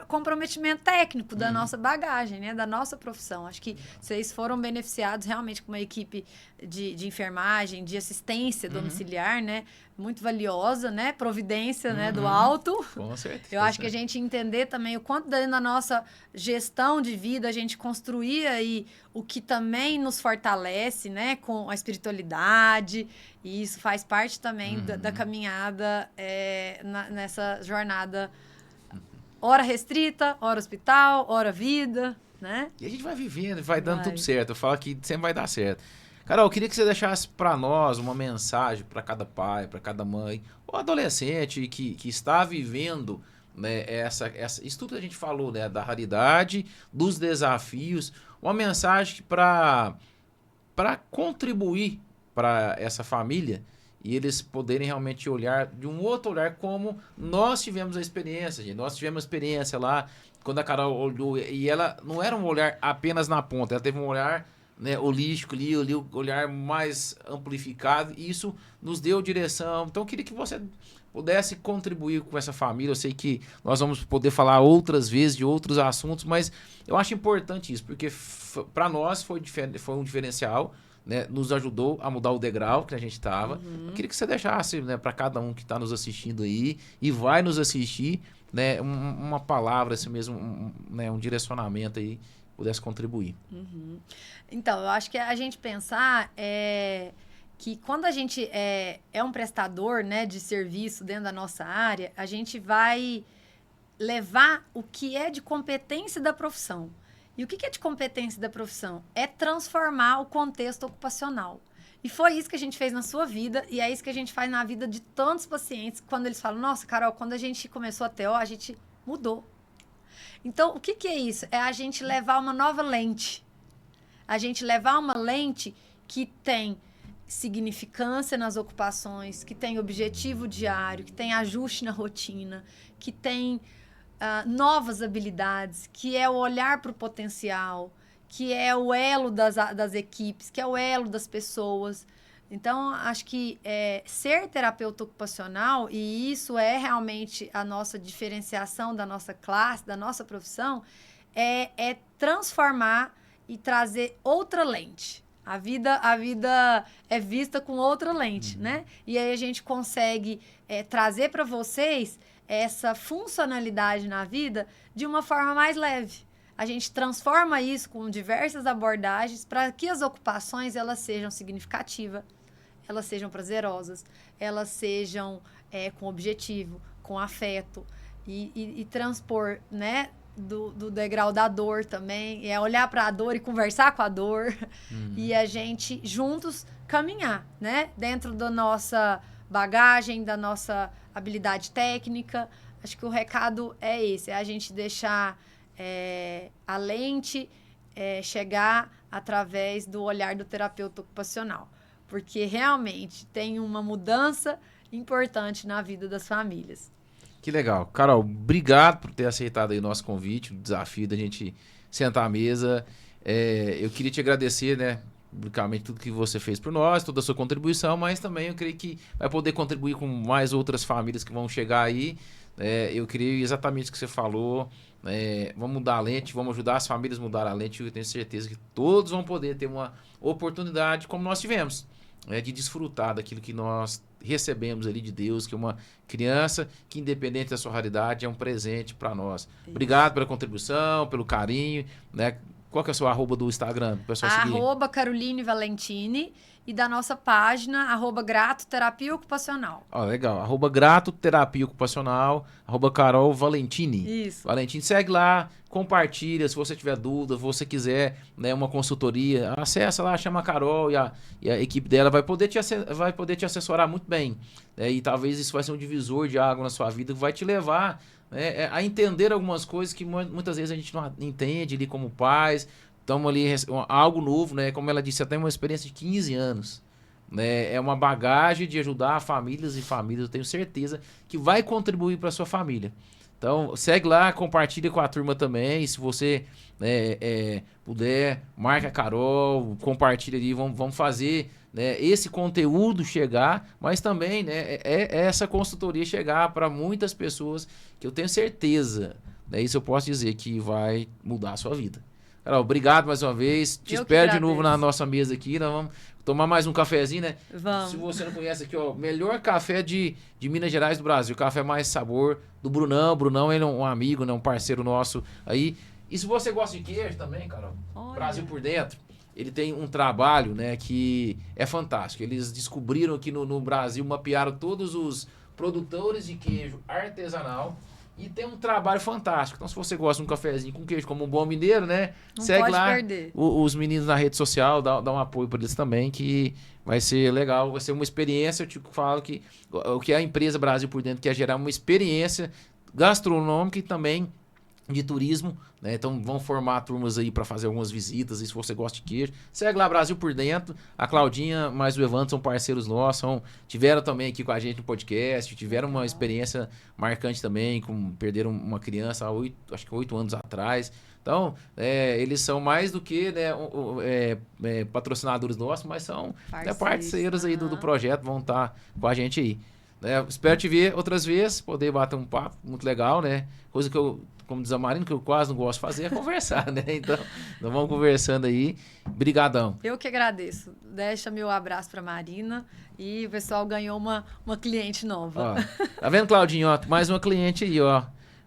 comprometimento técnico da nossa bagagem, né? Da nossa profissão. Acho que vocês foram beneficiados realmente com uma equipe de enfermagem, de assistência domiciliar, né? Muito valiosa, né? Providência, né? Do alto. Com certeza. Eu acho que a gente entender também o quanto dentro da nossa gestão de vida a gente construir aí o que também nos fortalece, né? Com a espiritualidade. E isso faz parte também da caminhada nessa jornada. Hora restrita, hora hospital, hora vida, né? E a gente vai vivendo, vai dando tudo certo. Eu falo que sempre vai dar certo. Carol, eu queria que você deixasse para nós uma mensagem para cada pai, para cada mãe, ou adolescente que está vivendo, né, isso tudo que a gente falou, né, da raridade, dos desafios, uma mensagem para contribuir para essa família e eles poderem realmente olhar de um outro olhar, como nós tivemos a experiência, gente. Nós tivemos a experiência lá, quando a Carol olhou, e ela não era um olhar apenas na ponta, ela teve um olhar, né, holístico ali, um olhar mais amplificado, e isso nos deu direção. Então eu queria que você pudesse contribuir com essa família. Eu sei que nós vamos poder falar outras vezes de outros assuntos, mas eu acho importante isso, porque para nós foi um diferencial, né, nos ajudou a mudar o degrau que a gente estava. Eu queria que você deixasse, né, para cada um que está nos assistindo aí e vai nos assistir, né, uma palavra assim mesmo, né, um direcionamento aí, pudesse contribuir. Então, eu acho que a gente pensar que quando a gente é um prestador, né, de serviço dentro da nossa área, a gente vai levar o que é de competência da profissão. E o que é de competência da profissão? É transformar o contexto ocupacional. E foi isso que a gente fez na sua vida, e é isso que a gente faz na vida de tantos pacientes, quando eles falam, nossa, Carol, quando a gente começou a TO, a gente mudou. Então, o que é isso? É a gente levar uma nova lente. A gente levar uma lente que tem significância nas ocupações, que tem objetivo diário, que tem ajuste na rotina, que tem novas habilidades, que é o olhar para o potencial, que é o elo das equipes, que é o elo das pessoas. Então, acho que ser terapeuta ocupacional, e isso é realmente a nossa diferenciação da nossa classe, da nossa profissão, é transformar e trazer outra lente. A vida é vista com outra lente, né? E aí a gente consegue trazer para vocês essa funcionalidade na vida de uma forma mais leve. A gente transforma isso com diversas abordagens para que as ocupações elas sejam significativas, elas sejam prazerosas, elas sejam com objetivo, com afeto e transpor, né, do degrau da dor também, olhar para a dor e conversar com a dor e a gente juntos caminhar, né, dentro da nossa bagagem, da nossa habilidade técnica. Acho que o recado é esse, é a gente deixar a lente chegar através do olhar do terapeuta ocupacional, porque realmente tem uma mudança importante na vida das famílias. Que legal. Carol, obrigado por ter aceitado aí o nosso convite, o desafio da gente sentar à mesa. Eu queria te agradecer, né, publicamente, tudo que você fez por nós, toda a sua contribuição, mas também eu creio que vai poder contribuir com mais outras famílias que vão chegar aí. Eu queria exatamente o que você falou. Vamos mudar a lente, vamos ajudar as famílias a mudar a lente. Eu tenho certeza que todos vão poder ter uma oportunidade como nós tivemos, de desfrutar daquilo que nós recebemos ali de Deus, que é uma criança que, independente da sua raridade, é um presente para nós. Isso. Obrigado pela contribuição, pelo carinho, né? Qual que é o seu arroba do Instagram, pro pessoal seguir? @Caroline Valentini. e da nossa página, @Grato Terapia Ocupacional. Ó, legal. @Grato Terapia Ocupacional, @Carol Valentini. Isso. Valentini, segue lá, compartilha, se você tiver dúvida, se você quiser, né, uma consultoria, acessa lá, chama a Carol e a equipe dela vai poder te assessorar muito bem. E talvez isso vai ser um divisor de água na sua vida, que vai te levar, né, a entender algumas coisas que muitas vezes a gente não entende ali como pais. Estamos ali, algo novo, né? Como ela disse, até uma experiência de 15 anos. Né? É uma bagagem de ajudar famílias e famílias, eu tenho certeza que vai contribuir para a sua família. Então, segue lá, compartilha com a turma também. Se você puder, marca a Carol, compartilha ali, vamos fazer, né, esse conteúdo chegar, mas também, né, essa consultoria chegar para muitas pessoas que eu tenho certeza, né, isso eu posso dizer que vai mudar a sua vida. Carol, obrigado mais uma vez. Te espero de novo na nossa mesa aqui. Nós vamos tomar mais um cafezinho, né? Vamos. Se você não conhece aqui, ó, melhor café de Minas Gerais do Brasil. Café mais sabor do Brunão. Brunão, ele é um amigo, né? Um parceiro nosso aí. E se você gosta de queijo também, Carol, Olha. Brasil por Dentro, ele tem um trabalho, né, que é fantástico. Eles descobriram que no Brasil, mapearam todos os produtores de queijo artesanal. E tem um trabalho fantástico. Então, se você gosta de um cafezinho com queijo, como um bom mineiro, né? Não segue pode lá perder. Os meninos na rede social, dá um apoio para eles também, que vai ser legal, vai ser uma experiência. Eu te falo que o que a empresa Brasil por Dentro quer gerar uma experiência gastronômica e também de turismo, né? Então vão formar turmas aí para fazer algumas visitas, e se você gosta de queijo, segue lá Brasil por Dentro. A Claudinha mais o Evandro são parceiros nossos, tiveram também aqui com a gente no podcast, tiveram uma experiência marcante também, perderam uma criança há 8 anos atrás. Então, eles são mais do que, né, patrocinadores nossos, mas são parceiros aí do projeto, vão estar com a gente aí. Espero te ver outras vezes, poder bater um papo muito legal, né? Coisa que eu, como diz a Marina, que eu quase não gosto de fazer é conversar, né? Então, nós vamos conversando aí. Brigadão. Eu que agradeço. Deixa meu abraço pra Marina. E o pessoal ganhou uma cliente nova. Ó, tá vendo, Claudinho? Ó, mais uma cliente aí, ó.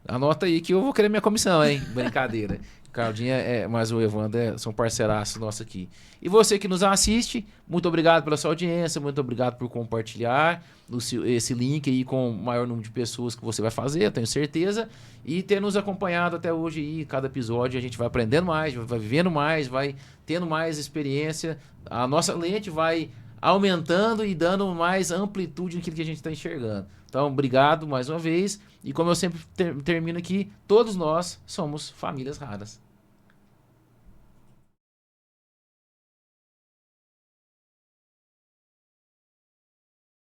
Anota aí que eu vou querer minha comissão, hein? Brincadeira. Claudinha, mais o Evandro, são parceiraços nossos aqui. E você que nos assiste, muito obrigado pela sua audiência, muito obrigado por compartilhar esse link aí com o maior número de pessoas que você vai fazer, eu tenho certeza, e ter nos acompanhado até hoje aí, cada episódio a gente vai aprendendo mais, vai vivendo mais, vai tendo mais experiência, a nossa lente vai aumentando e dando mais amplitude naquilo que a gente está enxergando. Então, obrigado mais uma vez, e como eu sempre termino aqui, todos nós somos famílias raras.